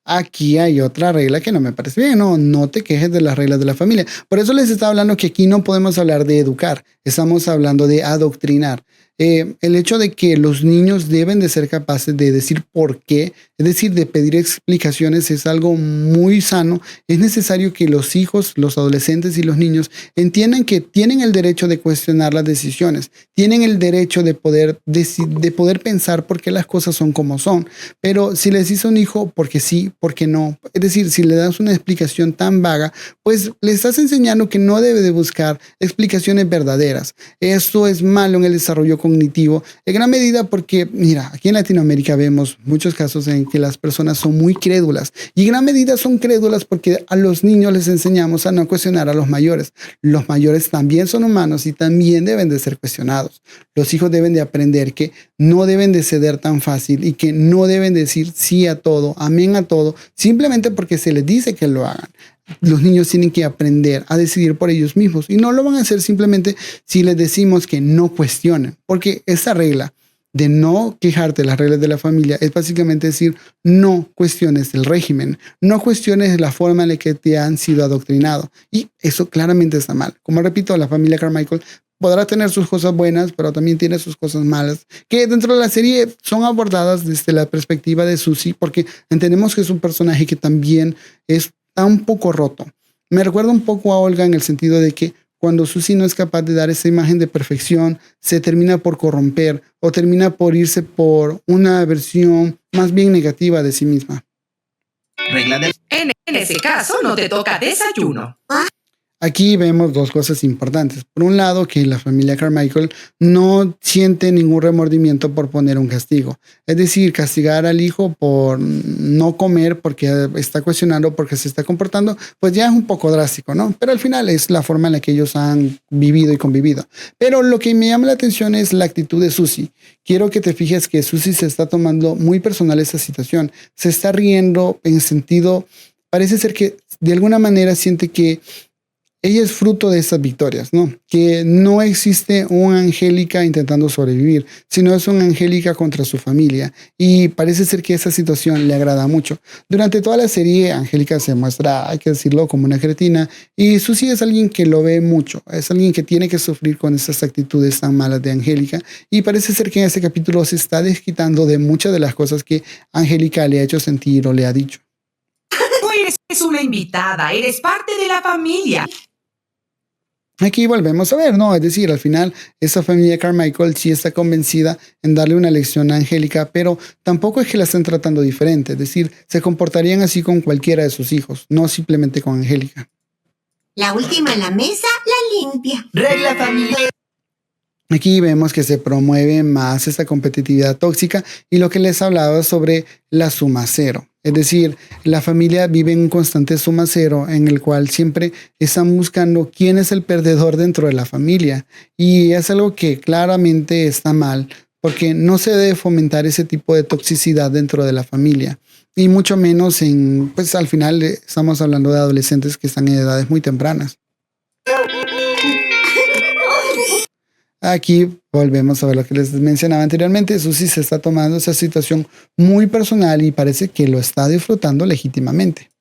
Aquí hay otra regla que no me parece bien, no te quejes de las reglas de la familia. Por eso les estaba hablando que aquí no podemos hablar de educar, estamos hablando de adoctrinar. El hecho de que los niños deben de ser capaces de decir por qué, es decir, de pedir explicaciones, es algo muy sano. Es necesario que los hijos, los adolescentes y los niños entiendan que tienen el derecho de cuestionar las decisiones, tienen el derecho de poder pensar por qué las cosas son como son. Pero si les dices a un hijo porque sí, porque no, es decir, si le das una explicación tan vaga, pues le estás enseñando que no debe de buscar explicaciones verdaderas. Esto es malo en el desarrollo cognitivo, en gran medida porque, mira, aquí en Latinoamérica vemos muchos casos en que las personas son muy crédulas y en gran medida son crédulas porque a los niños les enseñamos a no cuestionar a los mayores. Los mayores también son humanos y también deben de ser cuestionados. Los hijos deben de aprender que no deben de ceder tan fácil y que no deben decir sí a todo, amén a todo, simplemente porque se les dice que lo hagan. Los niños tienen que aprender a decidir por ellos mismos y no lo van a hacer simplemente si les decimos que no cuestionen, porque esa regla de no quejarte de las reglas de la familia es básicamente decir no cuestiones el régimen, no cuestiones la forma en la que te han sido adoctrinado y eso claramente está mal. Como repito, la familia Carmichael podrá tener sus cosas buenas, pero también tiene sus cosas malas, que dentro de la serie son abordadas desde la perspectiva de Susie, porque entendemos que es un personaje que también está un poco roto. Me recuerda un poco a Olga en el sentido de que cuando Susie no es capaz de dar esa imagen de perfección, se termina por corromper o termina por irse por una versión más bien negativa de sí misma. Regla de... En ese caso, no te toca desayuno. Aquí vemos dos cosas importantes. Por un lado, que la familia Carmichael no siente ningún remordimiento por poner un castigo. Es decir, castigar al hijo por no comer porque está cuestionando, porque se está comportando, pues ya es un poco drástico, ¿no? Pero al final es la forma en la que ellos han vivido y convivido. Pero lo que me llama la atención es la actitud de Susie. Quiero que te fijes que Susie se está tomando muy personal esta situación. Se está riendo en sentido, parece ser que de alguna manera siente que ella es fruto de estas victorias, ¿no? Que no existe una Angélica intentando sobrevivir, sino es una Angélica contra su familia. Y parece ser que esa situación le agrada mucho. Durante toda la serie, Angélica se muestra, hay que decirlo, como una cretina. Y Susie es alguien que lo ve mucho. Es alguien que tiene que sufrir con esas actitudes tan malas de Angélica. Y parece ser que en este capítulo se está desquitando de muchas de las cosas que Angélica le ha hecho sentir o le ha dicho. Es una invitada, eres parte de la familia. Aquí volvemos a ver, ¿no? Es decir, al final, esa familia Carmichael sí está convencida en darle una lección a Angélica, pero tampoco es que la estén tratando diferente. Es decir, se comportarían así con cualquiera de sus hijos, no simplemente con Angélica. La última en la mesa, la limpia. Regla familiar. Aquí vemos que se promueve más esta competitividad tóxica y lo que les hablaba sobre la suma cero. Es decir, la familia vive en un constante suma cero en el cual siempre están buscando quién es el perdedor dentro de la familia. Y es algo que claramente está mal porque no se debe fomentar ese tipo de toxicidad dentro de la familia. Y mucho menos pues al final estamos hablando de adolescentes que están en edades muy tempranas. Aquí volvemos a ver lo que les mencionaba anteriormente. Susie se está tomando esa situación muy personal y parece que lo está disfrutando legítimamente.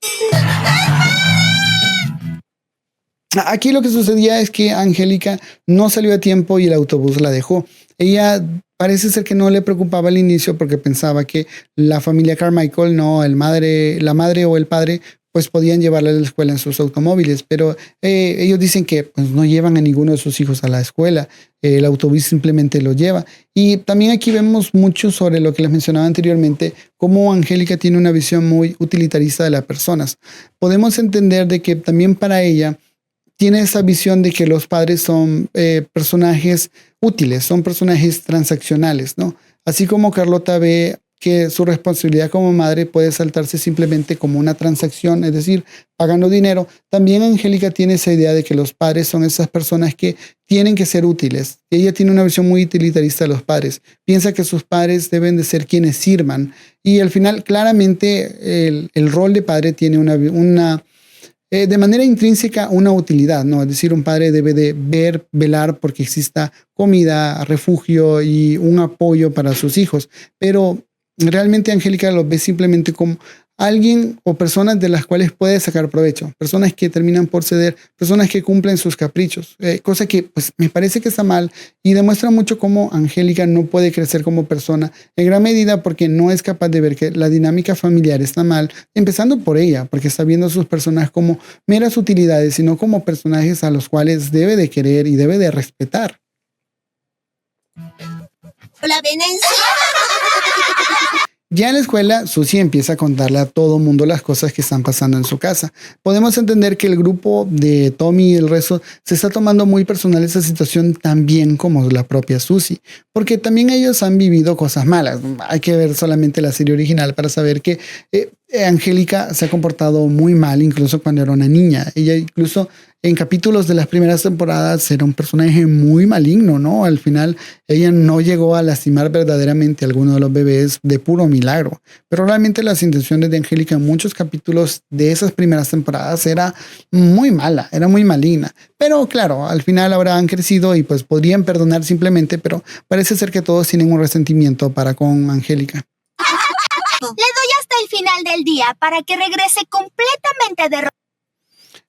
Aquí lo que sucedía es que Angélica no salió a tiempo y el autobús la dejó. Ella parece ser que no le preocupaba al inicio porque pensaba que la familia Carmichael, la madre o el padre, pues podían llevarla a la escuela en sus automóviles, pero ellos dicen que pues, no llevan a ninguno de sus hijos a la escuela, el autobús simplemente lo lleva. Y también aquí vemos mucho sobre lo que les mencionaba anteriormente, cómo Angélica tiene una visión muy utilitarista de las personas. Podemos entender de que también para ella tiene esa visión de que los padres son personajes útiles, son personajes transaccionales, ¿no? Así como Carlota ve que su responsabilidad como madre puede saltarse simplemente como una transacción, es decir, pagando dinero. También Angélica tiene esa idea de que los padres son esas personas que tienen que ser útiles. Ella tiene una visión muy utilitarista de los padres. Piensa que sus padres deben de ser quienes sirvan. Y al final, claramente, el rol de padre tiene de manera intrínseca una utilidad, ¿no? Es decir, un padre debe de velar porque exista comida, refugio y un apoyo para sus hijos. Pero realmente Angélica lo ve simplemente como alguien o personas de las cuales puede sacar provecho, personas que terminan por ceder, personas que cumplen sus caprichos, cosa que pues me parece que está mal y demuestra mucho cómo Angélica no puede crecer como persona en gran medida porque no es capaz de ver que la dinámica familiar está mal, empezando por ella, porque está viendo a sus personas como meras utilidades, sino como personajes a los cuales debe de querer y debe de respetar. La venencia. Ya en la escuela, Susie empieza a contarle a todo mundo las cosas que están pasando en su casa. Podemos entender que el grupo de Tommy y el resto se está tomando muy personal esa situación también como la propia Susie, porque también ellos han vivido cosas malas. Hay que ver solamente la serie original para saber que Angélica se ha comportado muy mal incluso cuando era una niña. Ella incluso en capítulos de las primeras temporadas era un personaje muy maligno, ¿no? Al final ella no llegó a lastimar verdaderamente a alguno de los bebés de puro milagro. Pero realmente las intenciones de Angélica en muchos capítulos de esas primeras temporadas era muy mala, era muy maligna. Pero claro, al final ahora han crecido y pues podrían perdonar simplemente, pero parece ser que todos tienen un resentimiento para con Angélica. Le doy hasta el final del día para que regrese completamente derrotado.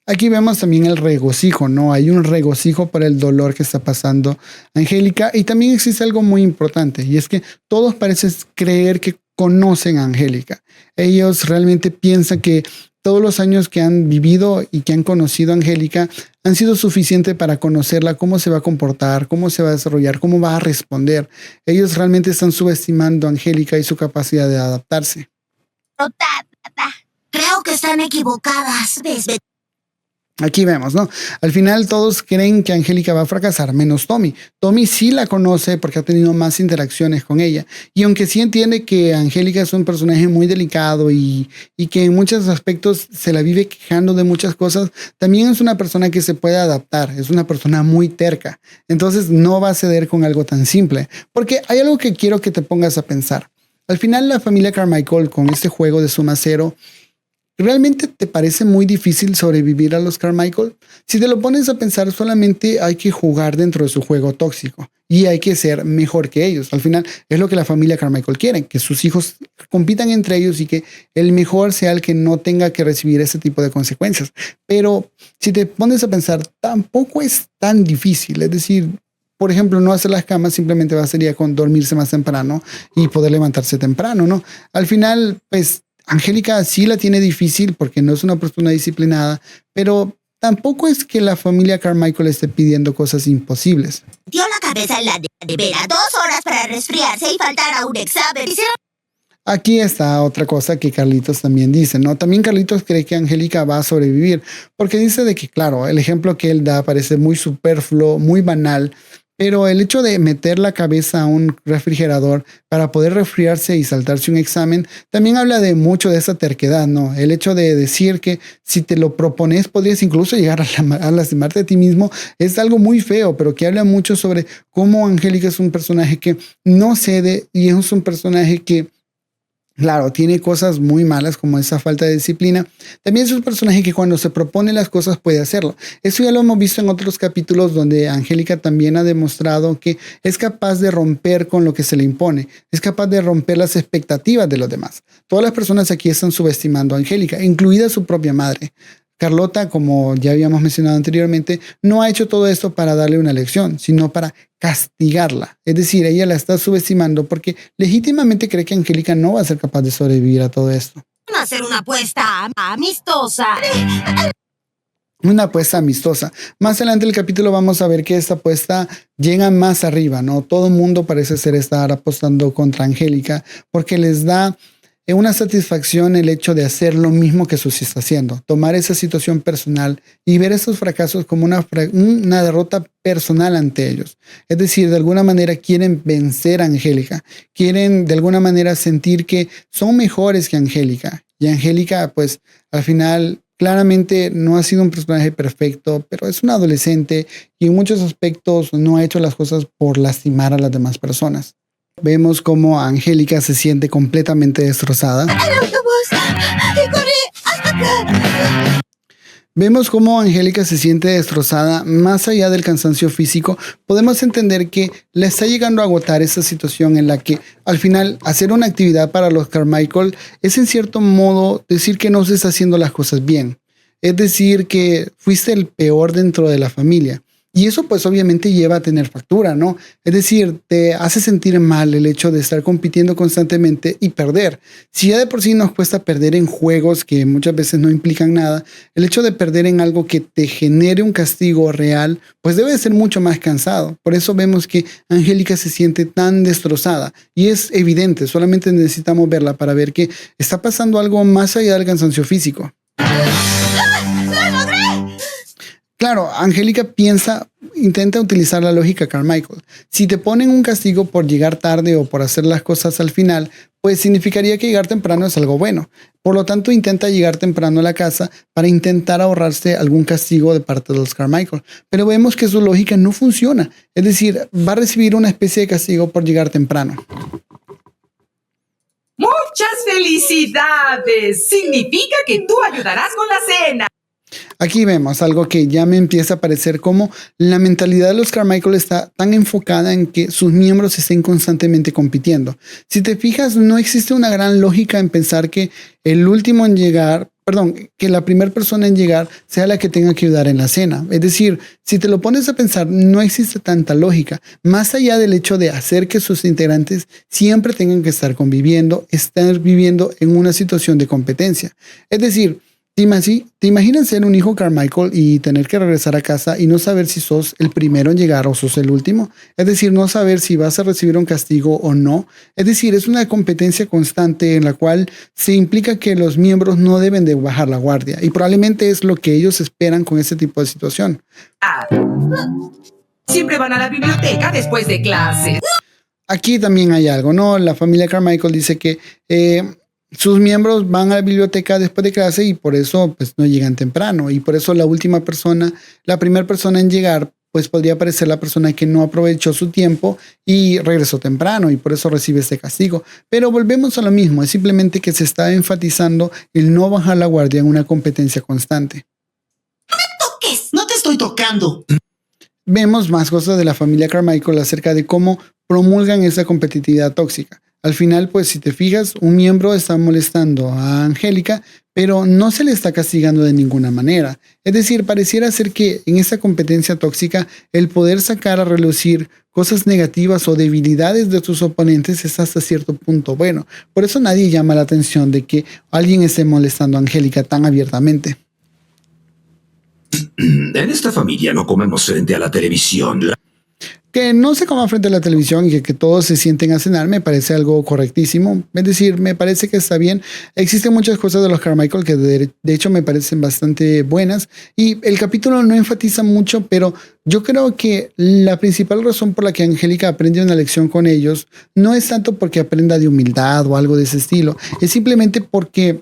Aquí vemos también el regocijo, ¿no? Hay un regocijo por el dolor que está pasando Angélica y también existe algo muy importante y es que todos parecen creer que conocen a Angélica. Ellos realmente piensan que todos los años que han vivido y que han conocido a Angélica han sido suficientes para conocerla, cómo se va a comportar, cómo se va a desarrollar, cómo va a responder. Ellos realmente están subestimando a Angélica y su capacidad de adaptarse. Creo que están equivocadas. Aquí vemos, ¿no? Al final todos creen que Angélica va a fracasar, menos Tommy. Tommy sí la conoce porque ha tenido más interacciones con ella. Y aunque sí entiende que Angélica es un personaje muy delicado y que en muchos aspectos se la vive quejando de muchas cosas, también es una persona que se puede adaptar, es una persona muy terca. Entonces no va a ceder con algo tan simple. Porque hay algo que quiero que te pongas a pensar. Al final la familia Carmichael con este juego de suma cero, ¿realmente te parece muy difícil sobrevivir a los Carmichael? Si te lo pones a pensar, solamente hay que jugar dentro de su juego tóxico y hay que ser mejor que ellos. Al final es lo que la familia Carmichael quiere, que sus hijos compitan entre ellos y que el mejor sea el que no tenga que recibir ese tipo de consecuencias. Pero si te pones a pensar, tampoco es tan difícil. Es decir, por ejemplo, no hacer las camas simplemente sería con dormirse más temprano y poder levantarse temprano, ¿no? Al final, pues, Angélica sí la tiene difícil porque no es una persona disciplinada, pero tampoco es que la familia Carmichael esté pidiendo cosas imposibles. Dio la cabeza en la nevera 2 horas para resfriarse y faltar a un examen. Aquí está otra cosa que Carlitos también dice, ¿no? También Carlitos cree que Angélica va a sobrevivir, porque dice de que, claro, el ejemplo que él da parece muy superfluo, muy banal, pero el hecho de meter la cabeza a un refrigerador para poder resfriarse y saltarse un examen también habla de mucho de esa terquedad, ¿no? El hecho de decir que si te lo propones podrías incluso llegar a lastimarte a ti mismo es algo muy feo, pero que habla mucho sobre cómo Angélica es un personaje que no cede y es un personaje que, claro, tiene cosas muy malas como esa falta de disciplina. También es un personaje que cuando se propone las cosas puede hacerlo. Eso ya lo hemos visto en otros capítulos donde Angélica también ha demostrado que es capaz de romper con lo que se le impone. Es capaz de romper las expectativas de los demás. Todas las personas aquí están subestimando a Angélica, incluida su propia madre. Carlota, como ya habíamos mencionado anteriormente, no ha hecho todo esto para darle una lección, sino para castigarla. Es decir, ella la está subestimando porque legítimamente cree que Angélica no va a ser capaz de sobrevivir a todo esto. Vamos a hacer una apuesta amistosa. Una apuesta amistosa. Más adelante del capítulo vamos a ver que esta apuesta llega más arriba, ¿no? Todo el mundo parece ser estar apostando contra Angélica porque les da una satisfacción el hecho de hacer lo mismo que Susie está haciendo, tomar esa situación personal y ver esos fracasos como una derrota personal ante ellos. Es decir, de alguna manera quieren vencer a Angélica, quieren de alguna manera sentir que son mejores que Angélica. Y Angélica, pues al final, claramente no ha sido un personaje perfecto, pero es un adolescente y en muchos aspectos no ha hecho las cosas por lastimar a las demás personas. Vemos cómo Angélica se siente completamente destrozada. Vemos cómo Angélica se siente destrozada. Más allá del cansancio físico, podemos entender que le está llegando a agotar esa situación en la que al final hacer una actividad para los Carmichael es en cierto modo decir que no se está haciendo las cosas bien. Es decir, que fuiste el peor dentro de la familia. Y eso pues obviamente lleva a tener factura, ¿no? Es decir, te hace sentir mal el hecho de estar compitiendo constantemente y perder. Si ya de por sí nos cuesta perder en juegos que muchas veces no implican nada, el hecho de perder en algo que te genere un castigo real, pues debe de ser mucho más cansado. Por eso vemos que Angélica se siente tan destrozada. Y es evidente, solamente necesitamos verla para ver que está pasando algo más allá del cansancio físico. Claro, Angélica intenta utilizar la lógica Carmichael. Si te ponen un castigo por llegar tarde o por hacer las cosas al final, pues significaría que llegar temprano es algo bueno. Por lo tanto, intenta llegar temprano a la casa para intentar ahorrarse algún castigo de parte de los Carmichael. Pero vemos que su lógica no funciona. Es decir, va a recibir una especie de castigo por llegar temprano. ¡Muchas felicidades! Significa que tú ayudarás con la cena. Aquí vemos algo que ya me empieza a parecer como la mentalidad de los Carmichael está tan enfocada en que sus miembros estén constantemente compitiendo. Si te fijas, no existe una gran lógica en pensar que el último en llegar, que la primera persona en llegar sea la que tenga que ayudar en la cena. Es decir, si te lo pones a pensar, no existe tanta lógica, más allá del hecho de hacer que sus integrantes siempre tengan que estar conviviendo, estar viviendo en una situación de competencia. Es decir, ¿te imaginas ser un hijo Carmichael y tener que regresar a casa y no saber si sos el primero en llegar o sos el último? Es decir, no saber si vas a recibir un castigo o no. Es decir, es una competencia constante en la cual se implica que los miembros no deben de bajar la guardia y probablemente es lo que ellos esperan con ese tipo de situación. Siempre van a la biblioteca después de clases. Aquí también hay algo, ¿no? La familia Carmichael dice que sus miembros van a la biblioteca después de clase y por eso pues no llegan temprano y por eso la primera persona en llegar pues podría parecer la persona que no aprovechó su tiempo y regresó temprano y por eso recibe este castigo. Pero volvemos a lo mismo, es simplemente que se está enfatizando el no bajar la guardia en una competencia constante. ¡No me toques! ¡No te estoy tocando! Vemos más cosas de la familia Carmichael acerca de cómo promulgan esa competitividad tóxica. Al final, pues si te fijas, un miembro está molestando a Angélica, pero no se le está castigando de ninguna manera. Es decir, pareciera ser que en esta competencia tóxica, el poder sacar a relucir cosas negativas o debilidades de tus oponentes es hasta cierto punto bueno. Por eso nadie llama la atención de que alguien esté molestando a Angélica tan abiertamente. En esta familia no comemos frente a la televisión. Que no se coma frente a la televisión y que todos se sienten a cenar me parece algo correctísimo. Es decir, me parece que está bien. Existen muchas cosas de los Carmichael que de hecho me parecen bastante buenas. Y el capítulo no enfatiza mucho, pero yo creo que la principal razón por la que Angélica aprende una lección con ellos no es tanto porque aprenda de humildad o algo de ese estilo. Es simplemente porque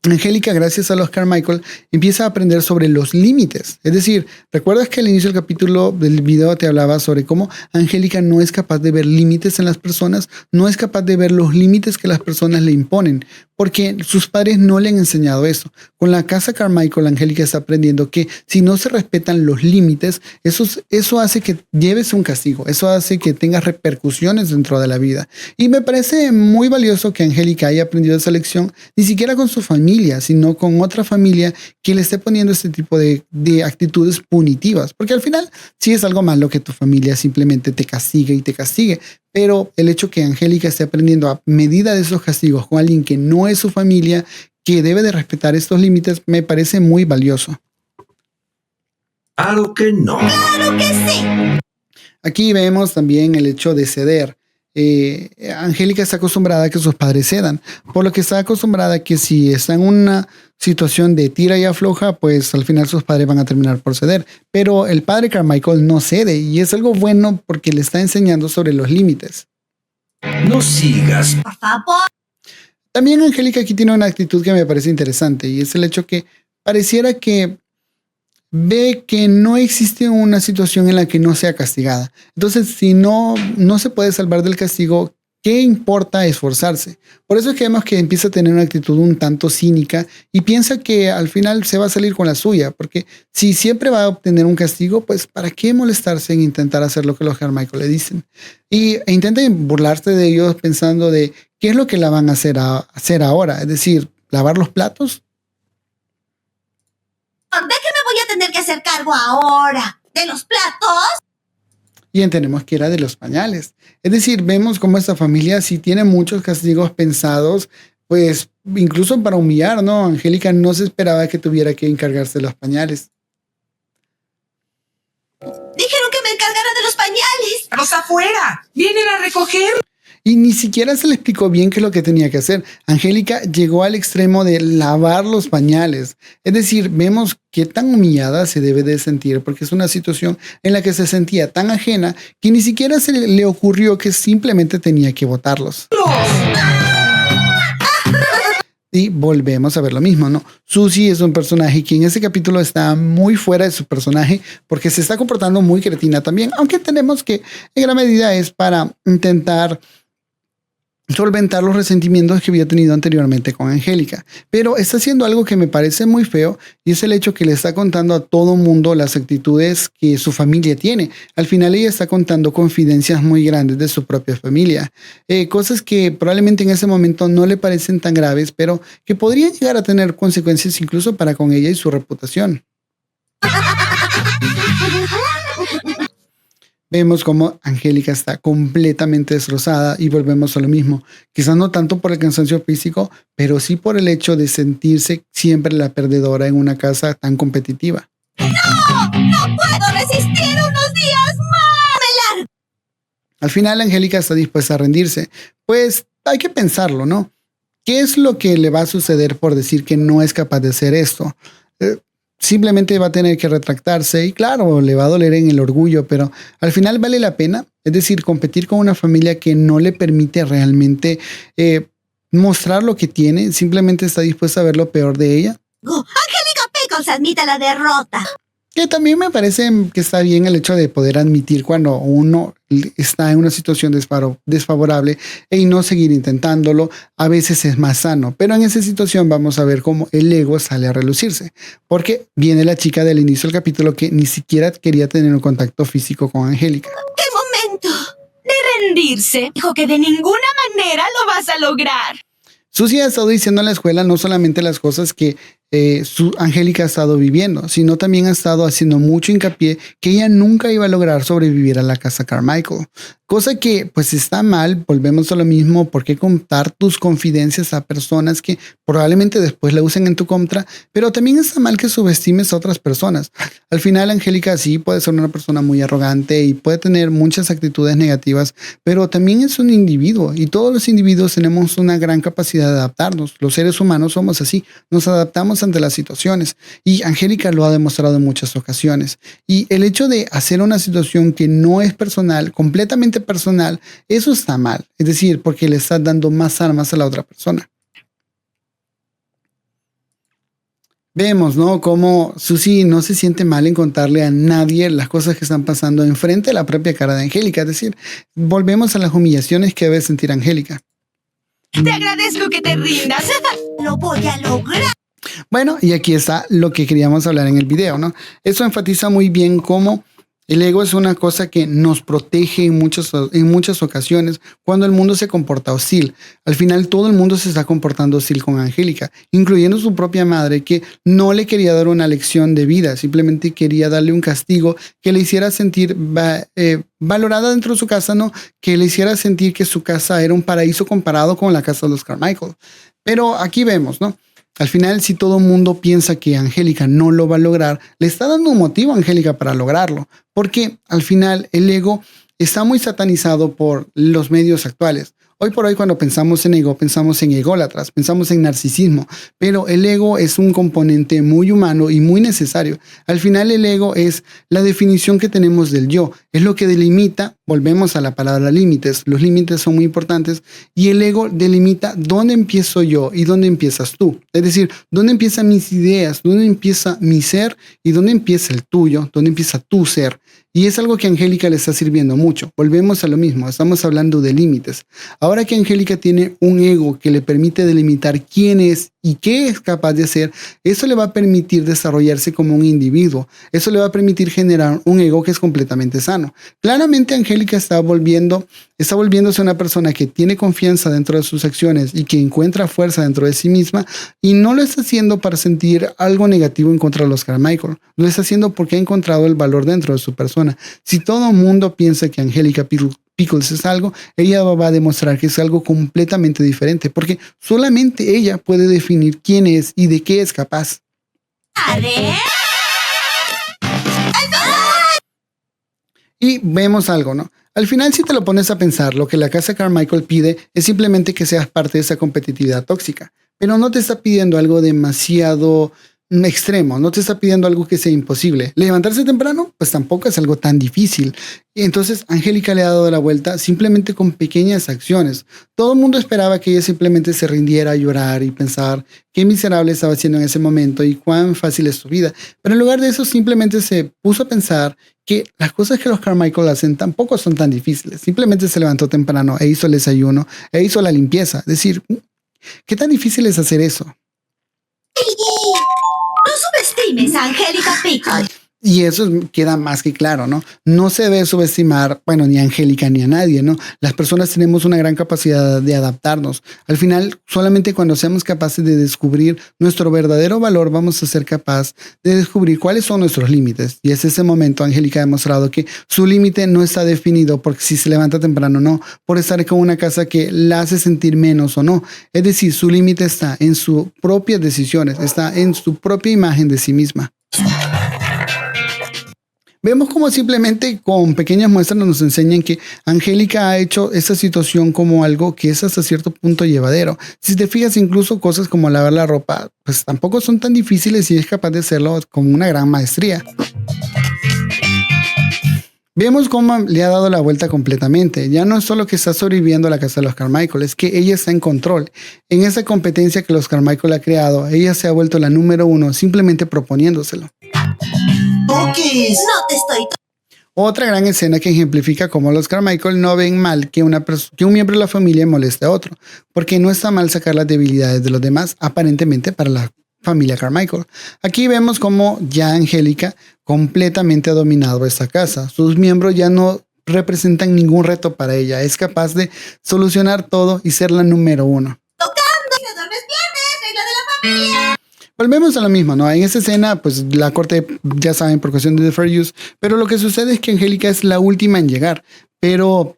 Angélica, gracias a los Carmichael, empieza a aprender sobre los límites. Es decir, ¿recuerdas que al inicio del capítulo del video te hablaba sobre cómo Angélica no es capaz de ver límites en las personas? No es capaz de ver los límites que las personas le imponen, porque sus padres no le han enseñado eso. Con la casa Carmichael, Angélica está aprendiendo que si no se respetan los límites, eso hace que lleves un castigo, eso hace que tengas repercusiones dentro de la vida. Y me parece muy valioso que Angélica haya aprendido esa lección, ni siquiera con su familia, sino con otra familia que le esté poniendo este tipo de actitudes punitivas. Porque al final sí es algo malo que tu familia simplemente te castigue y te castigue. Pero el hecho que Angélica esté aprendiendo a medida de esos castigos con alguien que no es su familia, que debe de respetar estos límites, me parece muy valioso. Claro que no. ¡Claro que sí! Aquí vemos también el hecho de ceder. Angélica está acostumbrada a que sus padres cedan, por lo que está acostumbrada a que si está en una situación de tira y afloja, pues al final sus padres van a terminar por ceder. Pero el padre Carmichael no cede y es algo bueno porque le está enseñando sobre los límites. No sigas. Por favor. También Angélica aquí tiene una actitud que me parece interesante y es el hecho que pareciera que ve que no existe una situación en la que no sea castigada. Entonces, si no se puede salvar del castigo, ¿qué importa esforzarse? Por eso es que vemos que empieza a tener una actitud un tanto cínica y piensa que al final se va a salir con la suya, porque si siempre va a obtener un castigo, pues ¿para qué molestarse en intentar hacer lo que los Carmichael le dicen? E intenten burlarse de ellos pensando de qué es lo que la van a hacer ahora, es decir, lavar los platos. ¿De qué me voy a tener que hacer cargo ahora? ¿De los platos? Y entendemos que era de los pañales. Es decir, vemos cómo esta familia sí tiene muchos castigos pensados, pues incluso para humillar, ¿no? Angélica no se esperaba que tuviera que encargarse de los pañales. Dijeron que me encargara de los pañales. ¡Los afuera! ¡Vienen a recoger! Y ni siquiera se le explicó bien qué es lo que tenía que hacer. Angélica llegó al extremo de lavar los pañales. Es decir, vemos qué tan humillada se debe de sentir porque es una situación en la que se sentía tan ajena que ni siquiera se le ocurrió que simplemente tenía que botarlos. Y volvemos a ver lo mismo, ¿no? Susie es un personaje que en ese capítulo está muy fuera de su personaje porque se está comportando muy cretina también, aunque entendemos que en gran medida es para intentar solventar los resentimientos que había tenido anteriormente con Angélica. Pero está haciendo algo que me parece muy feo y es el hecho que le está contando a todo mundo las actitudes que su familia tiene. Al final ella está contando confidencias muy grandes de su propia familia. Cosas que probablemente en ese momento no le parecen tan graves, pero que podrían llegar a tener consecuencias incluso para con ella y su reputación. Vemos cómo Angélica está completamente destrozada y volvemos a lo mismo. Quizás no tanto por el cansancio físico, pero sí por el hecho de sentirse siempre la perdedora en una casa tan competitiva. ¡No! ¡No puedo resistir unos días más! Al final Angélica está dispuesta a rendirse. Pues hay que pensarlo, ¿no? ¿Qué es lo que le va a suceder por decir que no es capaz de hacer esto? Simplemente va a tener que retractarse y claro, le va a doler en el orgullo, pero al final vale la pena. Es decir, competir con una familia que no le permite realmente mostrar lo que tiene, simplemente está dispuesta a ver lo peor de ella. Angélica Pickles admite la derrota. Que también me parece que está bien el hecho de poder admitir cuando uno está en una situación desfavorable y no seguir intentándolo. A veces es más sano, pero en esa situación vamos a ver cómo el ego sale a relucirse. Porque viene la chica del inicio del capítulo que ni siquiera quería tener un contacto físico con Angélica. ¡Qué momento! De rendirse. Dijo que de ninguna manera lo vas a lograr. Susie ha estado diciendo en la escuela no solamente las cosas que Angélica ha estado viviendo, sino también ha estado haciendo mucho hincapié que ella nunca iba a lograr sobrevivir a la casa Carmichael. Cosa que pues está mal, volvemos a lo mismo, ¿por qué contar tus confidencias a personas que probablemente después la usen en tu contra? Pero también está mal que subestimes a otras personas. Al final Angélica sí puede ser una persona muy arrogante y puede tener muchas actitudes negativas, pero también es un individuo y todos los individuos tenemos una gran capacidad de adaptarnos. Los seres humanos somos así, nos adaptamos ante las situaciones y Angélica lo ha demostrado en muchas ocasiones. Y el hecho de hacer una situación que no es personal, completamente personal, eso está mal. Es decir, porque le estás dando más armas a la otra persona. Vemos, ¿no? Cómo Susie no se siente mal en contarle a nadie las cosas que están pasando enfrente de la propia cara de Angélica. Es decir, volvemos a las humillaciones que debe sentir Angélica. Te agradezco que te rindas. Lo voy a lograr. Bueno, y aquí está lo que queríamos hablar en el video, ¿no? Eso enfatiza muy bien cómo el ego es una cosa que nos protege en muchas ocasiones cuando el mundo se comporta hostil. Al final todo el mundo se está comportando hostil con Angélica, incluyendo su propia madre, que no le quería dar una lección de vida, simplemente quería darle un castigo que le hiciera sentir valorada dentro de su casa, ¿no? Que le hiciera sentir que su casa era un paraíso comparado con la casa de los Carmichael. Pero aquí vemos, ¿no? Al final, si todo el mundo piensa que Angélica no lo va a lograr, le está dando un motivo a Angélica para lograrlo, porque al final el ego está muy satanizado por los medios actuales. Hoy por hoy, cuando pensamos en ego, pensamos en ególatras, pensamos en narcisismo, pero el ego es un componente muy humano y muy necesario. Al final, el ego es la definición que tenemos del yo, es lo que delimita, volvemos a la palabra límites, los límites son muy importantes, y el ego delimita dónde empiezo yo y dónde empiezas tú. Es decir, dónde empiezan mis ideas, dónde empieza mi ser y dónde empieza el tuyo, dónde empieza tu ser. Y es algo que a Angélica le está sirviendo mucho. Volvemos a lo mismo, estamos hablando de límites. Ahora que Angélica tiene un ego que le permite delimitar quién es y qué es capaz de hacer, eso le va a permitir desarrollarse como un individuo. Eso le va a permitir generar un ego que es completamente sano. Claramente Angélica está volviéndose una persona que tiene confianza dentro de sus acciones y que encuentra fuerza dentro de sí misma, y no lo está haciendo para sentir algo negativo en contra de los Carmichael. Lo está haciendo porque ha encontrado el valor dentro de su persona. Si todo el mundo piensa que Angélica Pickles es algo, ella va a demostrar que es algo completamente diferente, porque solamente ella puede definir quién es y de qué es capaz. ¿Haré? Y vemos algo, ¿no? Al final, si te lo pones a pensar, lo que la casa Carmichael pide es simplemente que seas parte de esa competitividad tóxica, pero no te está pidiendo algo demasiado extremo, no te está pidiendo algo que sea imposible. Levantarse temprano, pues tampoco es algo tan difícil. Y entonces Angélica le ha dado la vuelta simplemente con pequeñas acciones. Todo el mundo esperaba que ella simplemente se rindiera a llorar y pensar qué miserable estaba haciendo en ese momento y cuán fácil es su vida. Pero en lugar de eso simplemente se puso a pensar que las cosas que los Carmichael hacen tampoco son tan difíciles. Simplemente se levantó temprano e hizo el desayuno e hizo la limpieza. Es decir, ¿qué tan difícil es hacer eso? No subestimes a Angélica Pickles. Y eso queda más que claro, ¿no? No se debe subestimar, bueno, ni a Angélica ni a nadie, ¿no? Las personas tenemos una gran capacidad de adaptarnos. Al final, solamente cuando seamos capaces de descubrir nuestro verdadero valor, vamos a ser capaces de descubrir cuáles son nuestros límites. Y es ese momento, Angélica ha demostrado que su límite no está definido por si se levanta temprano o no, por estar con una casa que la hace sentir menos o no. Es decir, su límite está en sus propias decisiones, está en su propia imagen de sí misma. Vemos como simplemente con pequeñas muestras nos enseñan que Angélica ha hecho esta situación como algo que es hasta cierto punto llevadero. Si te fijas, incluso cosas como lavar la ropa, pues tampoco son tan difíciles y es capaz de hacerlo con una gran maestría. Vemos cómo le ha dado la vuelta completamente. Ya no es solo que está sobreviviendo a la casa de los Carmichael, es que ella está en control. En esa competencia que los Carmichael ha creado, ella se ha vuelto la número 1 simplemente proponiéndoselo. Cookies. No te estoy... Otra gran escena que ejemplifica cómo los Carmichael no ven mal que un miembro de la familia moleste a otro, porque no está mal sacar las debilidades de los demás, aparentemente para la familia Carmichael. Aquí vemos cómo ya Angélica completamente ha dominado esta casa. Sus miembros ya no representan ningún reto para ella. Es capaz de solucionar todo y ser la número 1. Volvemos a lo mismo, ¿no? En esa escena, pues la corte, ya saben, por cuestión de fair use, pero lo que sucede es que Angélica es la última en llegar, pero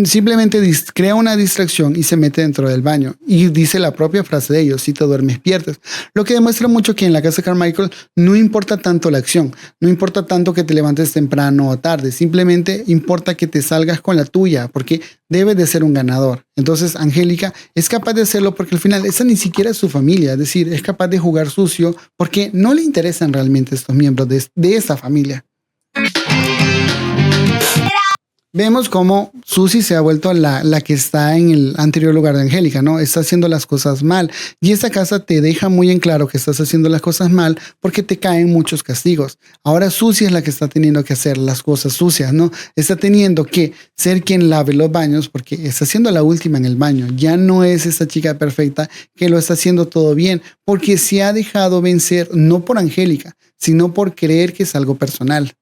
simplemente crea una distracción y se mete dentro del baño. Y dice la propia frase de ellos: si te duermes, pierdes. Lo que demuestra mucho que en la casa de Carmichael no importa tanto la acción, no importa tanto que te levantes temprano o tarde, simplemente importa que te salgas con la tuya, porque debe de ser un ganador. Entonces Angélica es capaz de hacerlo porque al final esa ni siquiera es su familia, es decir, es capaz de jugar sucio porque no le interesan realmente estos miembros de esa familia. Vemos cómo Susie se ha vuelto la que está en el anterior lugar de Angélica, ¿no? Está haciendo las cosas mal. Y esta casa te deja muy en claro que estás haciendo las cosas mal porque te caen muchos castigos. Ahora Susie es la que está teniendo que hacer las cosas sucias, ¿no? Está teniendo que ser quien lave los baños porque está siendo la última en el baño. Ya no es esta chica perfecta que lo está haciendo todo bien porque se ha dejado vencer no por Angélica, sino por creer que es algo personal.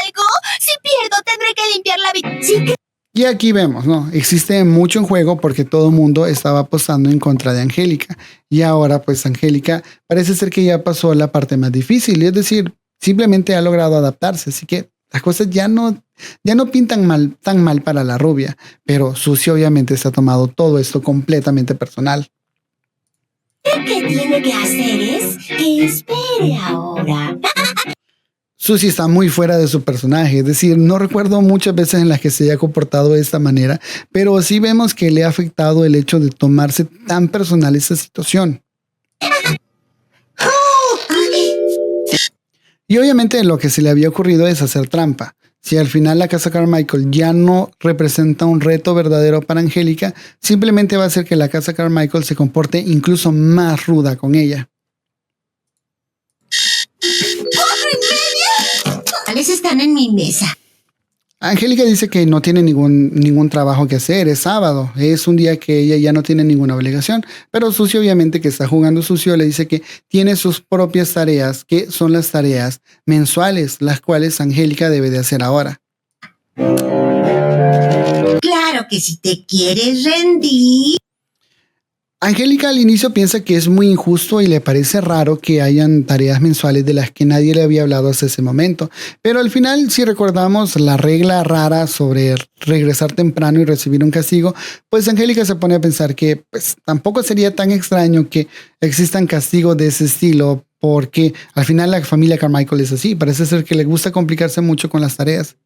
¿Algo? Si pierdo, tendré que limpiar la habitación. Y aquí vemos, ¿no? Existe mucho en juego porque todo el mundo estaba apostando en contra de Angélica. Y ahora, pues, Angélica parece ser que ya pasó la parte más difícil. Es decir, simplemente ha logrado adaptarse. Así que las cosas ya no pintan tan mal para la rubia. Pero Susie obviamente se ha tomado todo esto completamente personal. Lo que tiene que hacer es que espere ahora. Susie está muy fuera de su personaje, es decir, no recuerdo muchas veces en las que se haya comportado de esta manera, pero sí vemos que le ha afectado el hecho de tomarse tan personal esa situación. Y obviamente lo que se le había ocurrido es hacer trampa. Si al final la casa Carmichael ya no representa un reto verdadero para Angélica, simplemente va a hacer que la casa Carmichael se comporte incluso más ruda con ella. Están en mi mesa. Angélica dice que no tiene ningún trabajo que hacer, es sábado, es un día que ella ya no tiene ninguna obligación, pero Susie obviamente que está jugando sucio le dice que tiene sus propias tareas, que son las tareas mensuales, las cuales Angélica debe de hacer ahora. Claro que si te quieres rendir. Angélica al inicio piensa que es muy injusto y le parece raro que hayan tareas mensuales de las que nadie le había hablado hasta ese momento. Pero al final, si recordamos la regla rara sobre regresar temprano y recibir un castigo, pues Angélica se pone a pensar que pues, tampoco sería tan extraño que existan castigos de ese estilo, porque al final la familia Carmichael es así. Parece ser que le gusta complicarse mucho con las tareas.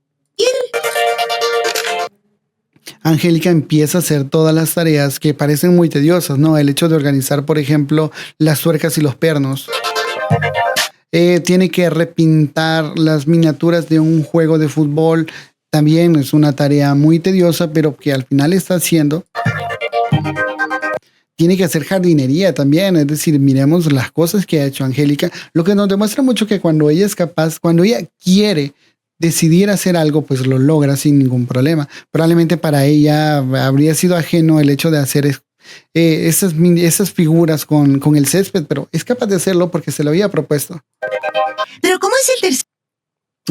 Angélica empieza a hacer todas las tareas que parecen muy tediosas, ¿no? El hecho de organizar, por ejemplo, las tuercas y los pernos. Tiene que repintar las miniaturas de un juego de fútbol. También es una tarea muy tediosa, pero que al final está haciendo. Tiene que hacer jardinería también, es decir, miremos las cosas que ha hecho Angélica, lo que nos demuestra mucho que cuando ella es capaz, cuando ella quiere decidir hacer algo, pues lo logra sin ningún problema. Probablemente para ella habría sido ajeno el hecho de hacer esas figuras con el césped, pero es capaz de hacerlo porque se lo había propuesto. Pero ¿cómo es el tercer?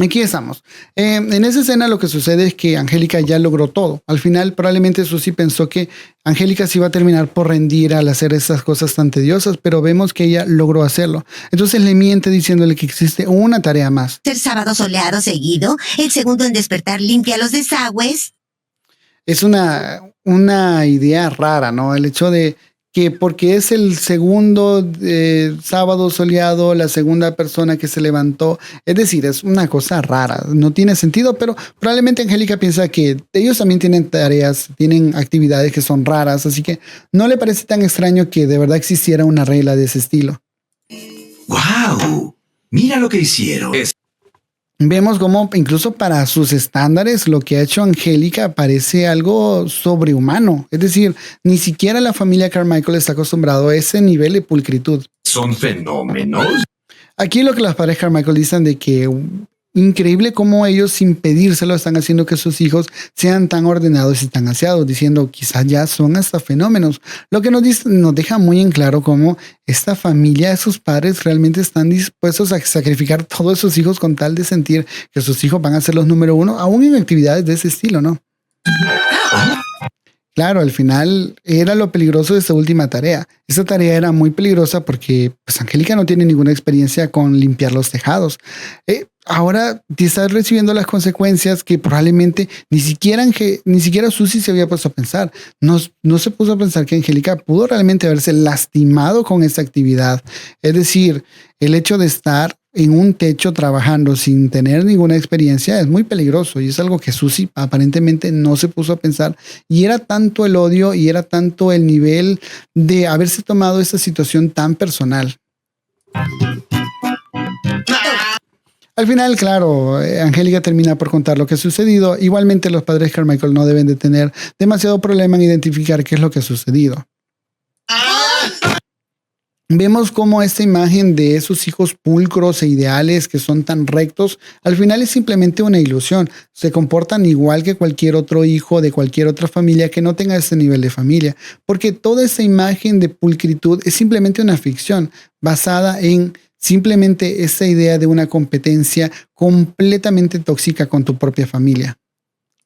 Aquí estamos. En esa escena lo que sucede es que Angélica ya logró todo. Al final probablemente Susie pensó que Angélica se iba a terminar por rendir al hacer esas cosas tan tediosas, pero vemos que ella logró hacerlo. Entonces le miente diciéndole que existe una tarea más. ¿Ser sábado soleado seguido? ¿El segundo en despertar limpia los desagües? Es una idea rara, ¿no? El hecho de que porque es el segundo sábado soleado, la segunda persona que se levantó, es decir, es una cosa rara, no tiene sentido, pero probablemente Angélica piensa que ellos también tienen tareas, tienen actividades que son raras, así que no le parece tan extraño que de verdad existiera una regla de ese estilo. ¡Guau! Mira lo que hicieron. Vemos cómo incluso para sus estándares lo que ha hecho Angélica parece algo sobrehumano. Es decir, ni siquiera la familia Carmichael está acostumbrado a ese nivel de pulcritud. ¿Son fenómenos? Aquí lo que las padres Carmichael dicen de que increíble cómo ellos sin pedírselo están haciendo que sus hijos sean tan ordenados y tan aseados, diciendo quizás ya son hasta fenómenos. Lo que nos deja muy en claro cómo esta familia de sus padres realmente están dispuestos a sacrificar todos sus hijos con tal de sentir que sus hijos van a ser los número uno, aún en actividades de ese estilo, ¿no? Claro, al final era lo peligroso de esta última tarea. Esta tarea era muy peligrosa porque pues Angélica no tiene ninguna experiencia con limpiar los tejados. Ahora te estás recibiendo las consecuencias que probablemente ni siquiera Susie se había puesto a pensar. No se puso a pensar que Angélica pudo realmente haberse lastimado con esta actividad. Es decir, el hecho de estar en un techo trabajando sin tener ninguna experiencia es muy peligroso y es algo que Susie aparentemente no se puso a pensar, y era tanto el odio y era tanto el nivel de haberse tomado esta situación tan personal. Al final, claro, Angélica termina por contar lo que ha sucedido. Igualmente, los padres Carmichael no deben de tener demasiado problema en identificar qué es lo que ha sucedido. Vemos cómo esta imagen de esos hijos pulcros e ideales que son tan rectos, al final es simplemente una ilusión. Se comportan igual que cualquier otro hijo de cualquier otra familia que no tenga ese nivel de familia, porque toda esa imagen de pulcritud es simplemente una ficción basada en simplemente esa idea de una competencia completamente tóxica con tu propia familia.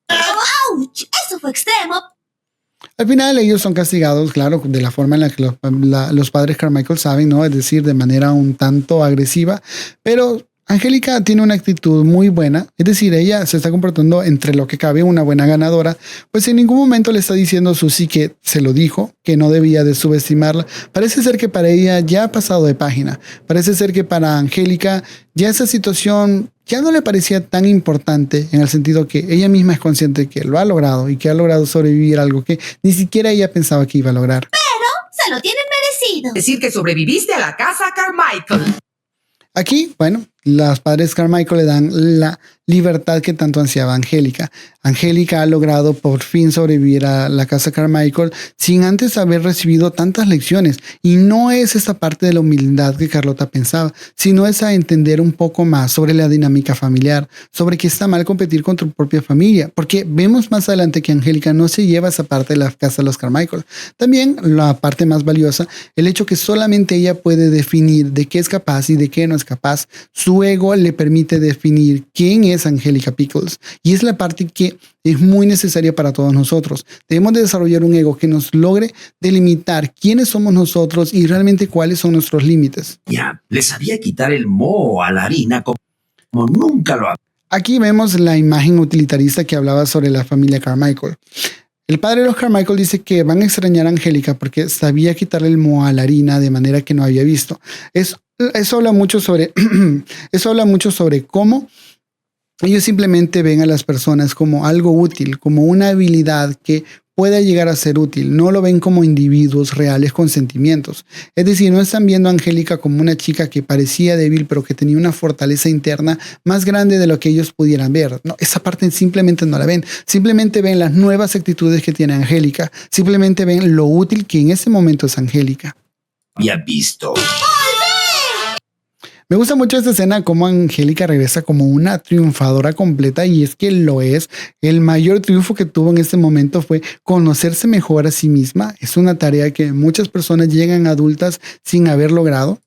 ¡Auch! Eso fue extremo. Al final ellos son castigados, claro, de la forma en la que los padres Carmichael saben, ¿no? Es decir, de manera un tanto agresiva, pero Angélica tiene una actitud muy buena, es decir, ella se está comportando entre lo que cabe una buena ganadora, pues en ningún momento le está diciendo a Susie que se lo dijo, que no debía de subestimarla. Parece ser que para ella ya ha pasado de página, parece ser que para Angélica ya esa situación ya no le parecía tan importante, en el sentido que ella misma es consciente que lo ha logrado y que ha logrado sobrevivir a algo que ni siquiera ella pensaba que iba a lograr. Se lo tienen merecido. Decir que sobreviviste a la casa Carmichael. Aquí, bueno, los padres Carmichael le dan la libertad que tanto ansiaba Angélica. Angélica ha logrado por fin sobrevivir a la casa Carmichael sin antes haber recibido tantas lecciones. Y no es esta parte de la humildad que Carlota pensaba, sino es a entender un poco más sobre la dinámica familiar, sobre que está mal competir con tu propia familia, porque vemos más adelante que Angélica no se lleva esa parte de la casa de los Carmichael. También la parte más valiosa, el hecho que solamente ella puede definir de qué es capaz y de qué no es capaz. Su ego le permite definir quién es Angélica Pickles, y es la parte que es muy necesaria para todos nosotros. Debemos de desarrollar un ego que nos logre delimitar quiénes somos nosotros y realmente cuáles son nuestros límites. Ya, le sabía quitar el moho a la harina como nunca lo había. Aquí vemos la imagen utilitarista que hablaba sobre la familia Carmichael. El padre de los Carmichael dice que van a extrañar a Angélica porque sabía quitarle el moho a la harina de manera que no había visto. Eso habla mucho sobre cómo ellos simplemente ven a las personas como algo útil, como una habilidad que pueda llegar a ser útil. No lo ven como individuos reales con sentimientos. Es decir, no están viendo a Angélica como una chica que parecía débil, pero que tenía una fortaleza interna más grande de lo que ellos pudieran ver. No, esa parte simplemente no la ven. Simplemente ven las nuevas actitudes que tiene Angélica. Simplemente ven lo útil que en ese momento es Angélica. Había visto. Me gusta mucho esta escena, como Angélica regresa como una triunfadora completa, y es que lo es. El mayor triunfo que tuvo en este momento fue conocerse mejor a sí misma. Es una tarea que muchas personas llegan adultas sin haber logrado.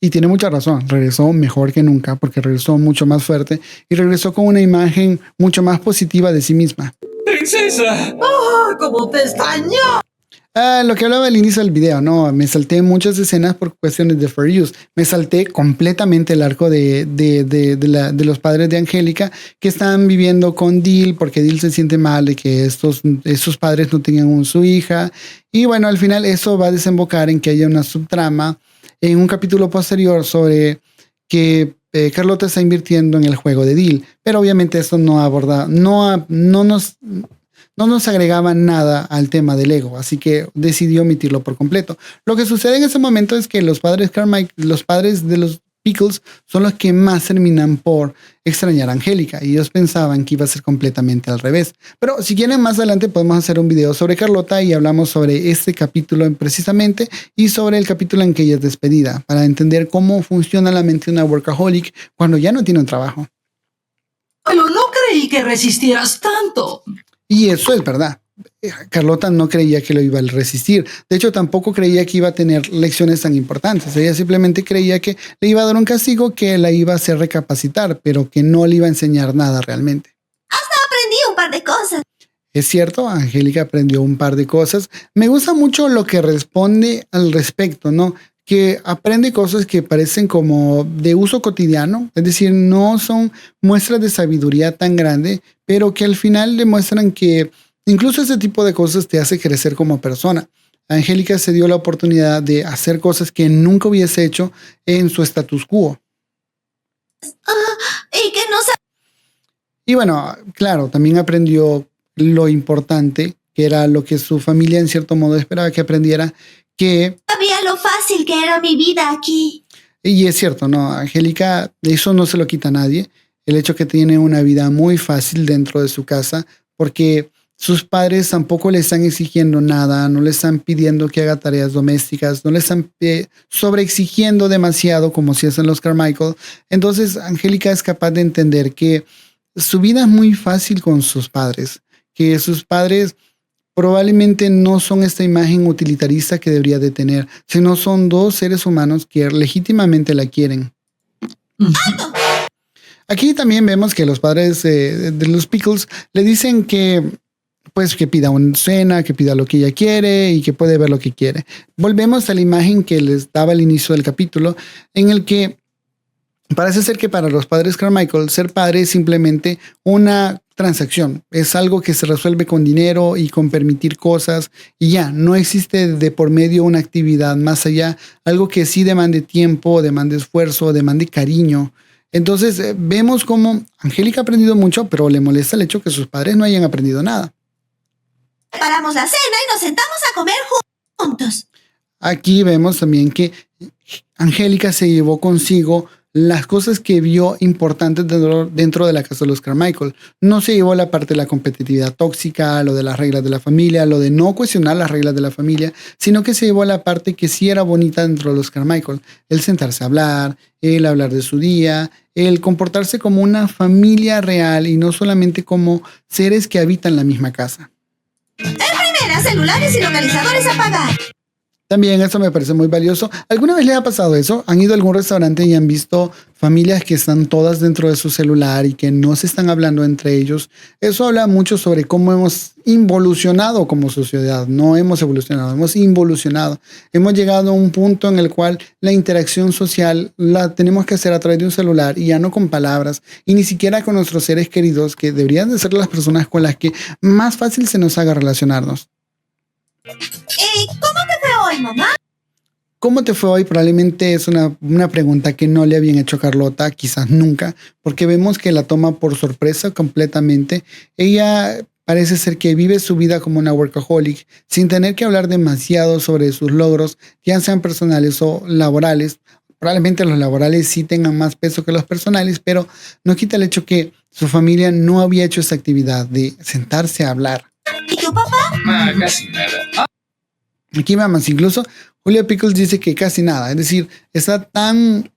Y tiene mucha razón, regresó mejor que nunca porque regresó mucho más fuerte y regresó con una imagen mucho más positiva de sí misma. ¡Princesa! ¡Ah, cómo te extraño! Lo que hablaba al inicio del video, ¿no? Me salté muchas escenas por cuestiones de fair use. Me salté completamente el arco de los padres de Angélica que están viviendo con Dil porque Dil se siente mal de que esos padres no tengan su hija. Y bueno, al final eso va a desembocar en que haya una subtrama en un capítulo posterior sobre que Carlota está invirtiendo en el juego de Dil. Pero obviamente esto no aborda, no nos agregaba nada al tema del ego, así que decidió omitirlo por completo. Lo que sucede en ese momento es que los padres de los Pickles son los que más terminan por extrañar a Angélica, y ellos pensaban que iba a ser completamente al revés. Pero si quieren, más adelante podemos hacer un video sobre Carlota y hablamos sobre este capítulo precisamente y sobre el capítulo en que ella es despedida, para entender cómo funciona la mente de una workaholic cuando ya no tiene un trabajo. Pero no creí que resistieras tanto. Y eso es verdad. Carlota no creía que lo iba a resistir. De hecho, tampoco creía que iba a tener lecciones tan importantes. Ella simplemente creía que le iba a dar un castigo que la iba a hacer recapacitar, pero que no le iba a enseñar nada realmente. Hasta aprendí un par de cosas. Es cierto, Angélica aprendió un par de cosas. Me gusta mucho lo que responde al respecto, ¿no? Que aprende cosas que parecen como de uso cotidiano, es decir, no son muestras de sabiduría tan grande, pero que al final demuestran que incluso ese tipo de cosas te hace crecer como persona. Angélica se dio la oportunidad de hacer cosas que nunca hubiese hecho en su status quo. Y que no Y bueno, claro, también aprendió lo importante, que era lo que su familia en cierto modo esperaba que aprendiera, que, sabía lo fácil que era mi vida aquí. y es cierto, ¿no? Angélica, eso no se lo quita a nadie, el hecho que tiene una vida muy fácil dentro de su casa, porque sus padres tampoco le están exigiendo nada, no le están pidiendo que haga tareas domésticas, no le están sobreexigiendo demasiado como si hacen los Carmichael. Entonces, Angélica es capaz de entender que su vida es muy fácil con sus padres, que sus padres probablemente no son esta imagen utilitarista que debería de tener, sino son dos seres humanos que legítimamente la quieren. Aquí también vemos que los padres de los Pickles le dicen que pues que pida una cena, que pida lo que ella quiere y que puede ver lo que quiere. Volvemos a la imagen que les daba al inicio del capítulo, en el que parece ser que para los padres Carmichael ser padre es simplemente una transacción, es algo que se resuelve con dinero y con permitir cosas y ya, no existe de por medio una actividad más allá, algo que sí demande tiempo, demande esfuerzo, demande cariño. Entonces vemos cómo Angélica ha aprendido mucho, pero le molesta el hecho que sus padres no hayan aprendido nada. Preparamos la cena y nos sentamos a comer juntos. Aquí vemos también que Angélica se llevó consigo las cosas que vio importantes dentro de la casa de los Carmichael. No se llevó la parte de la competitividad tóxica, lo de las reglas de la familia, lo de no cuestionar las reglas de la familia, sino que se llevó la parte que sí era bonita dentro de los Carmichael. El sentarse a hablar, el hablar de su día, el comportarse como una familia real y no solamente como seres que habitan la misma casa. Primera, celulares y localizadores apagar. También eso me parece muy valioso. ¿Alguna vez les ha pasado eso? ¿Han ido a algún restaurante y han visto familias que están todas dentro de su celular y que no se están hablando entre ellos? Eso habla mucho sobre cómo hemos involucionado como sociedad. No hemos evolucionado, hemos involucionado. Hemos llegado a un punto en el cual la interacción social la tenemos que hacer a través de un celular y ya no con palabras y ni siquiera con nuestros seres queridos, que deberían de ser las personas con las que más fácil se nos haga relacionarnos. ¿Cómo te fue hoy, mamá? ¿Cómo te fue hoy? Probablemente es una pregunta que no le habían hecho a Carlota, quizás nunca, porque vemos que la toma por sorpresa completamente. Ella parece ser que vive su vida como una workaholic, sin tener que hablar demasiado sobre sus logros, ya sean personales o laborales. Probablemente los laborales sí tengan más peso que los personales, pero no quita el hecho que su familia no había hecho esa actividad de sentarse a hablar. ¿Y tu papá? Casi nada. Aquí vamos, incluso Julia Pickles dice que casi nada, es decir, está tan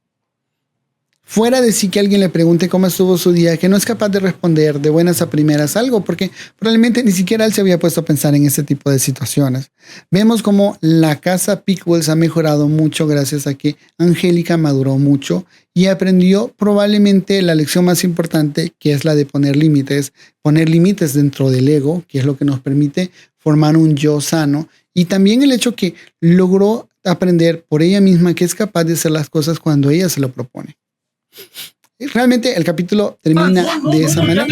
fuera de sí que alguien le pregunte cómo estuvo su día, que no es capaz de responder de buenas a primeras algo, porque probablemente ni siquiera él se había puesto a pensar en ese tipo de situaciones. Vemos como la casa Pickles ha mejorado mucho gracias a que Angélica maduró mucho y aprendió probablemente la lección más importante, que es la de poner límites dentro del ego, que es lo que nos permite formar un yo sano, y también el hecho que logró aprender por ella misma que es capaz de hacer las cosas cuando ella se lo propone. Realmente el capítulo termina de esa manera.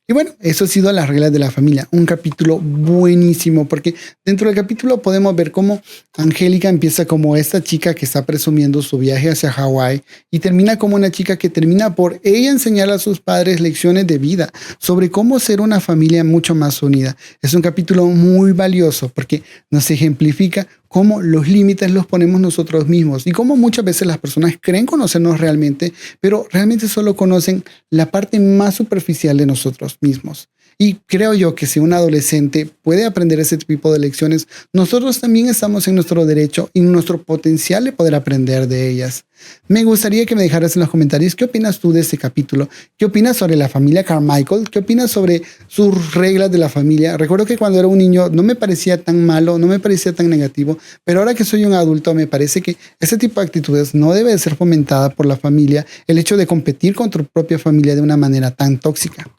Y bueno, eso ha sido las reglas de la familia. Un capítulo buenísimo porque dentro del capítulo podemos ver cómo Angélica empieza como esta chica que está presumiendo su viaje hacia Hawái y termina como una chica que termina por ella enseñar a sus padres lecciones de vida sobre cómo ser una familia mucho más unida. Es un capítulo muy valioso porque nos ejemplifica cómo los límites los ponemos nosotros mismos y cómo muchas veces las personas creen conocernos realmente, pero realmente solo conocen la parte más superficial de nosotros mismos. Y creo yo que si un adolescente puede aprender ese tipo de lecciones, nosotros también estamos en nuestro derecho y en nuestro potencial de poder aprender de ellas. Me gustaría que me dejaras en los comentarios qué opinas tú de este capítulo, qué opinas sobre la familia Carmichael, qué opinas sobre sus reglas de la familia. Recuerdo que cuando era un niño no me parecía tan malo, no me parecía tan negativo, pero ahora que soy un adulto me parece que ese tipo de actitudes no debe ser fomentada por la familia, el hecho de competir con tu propia familia de una manera tan tóxica.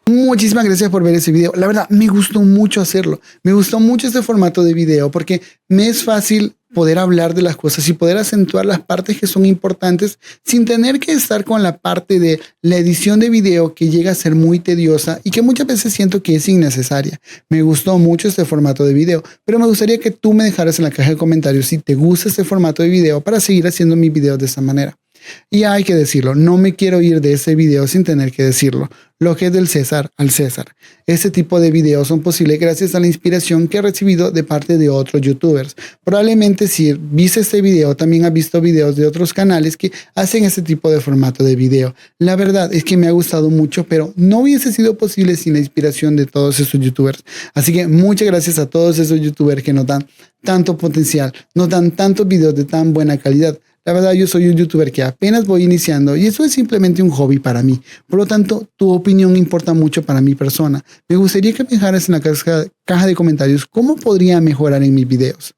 Muchísimas gracias por ver ese video. La verdad, me gustó mucho hacerlo. Me gustó mucho este formato de video porque me es fácil poder hablar de las cosas y poder acentuar las partes que son importantes sin tener que estar con la parte de la edición de video que llega a ser muy tediosa y que muchas veces siento que es innecesaria. Me gustó mucho este formato de video, pero me gustaría que tú me dejaras en la caja de comentarios si te gusta este formato de video para seguir haciendo mis videos de esta manera. Y hay que decirlo, no me quiero ir de ese video sin tener que decirlo. Lo que es del César al César. Este tipo de videos son posibles gracias a la inspiración que he recibido de parte de otros youtubers. Probablemente si viste este video, también has visto videos de otros canales que hacen este tipo de formato de video. La verdad es que me ha gustado mucho, pero no hubiese sido posible sin la inspiración de todos esos youtubers. Así que muchas gracias a todos esos youtubers que nos dan tanto potencial, nos dan tantos videos de tan buena calidad. La verdad, yo soy un youtuber que apenas voy iniciando y eso es simplemente un hobby para mí. Por lo tanto, tu opinión importa mucho para mi persona. Me gustaría que me dejaras en la caja de comentarios cómo podría mejorar en mis videos.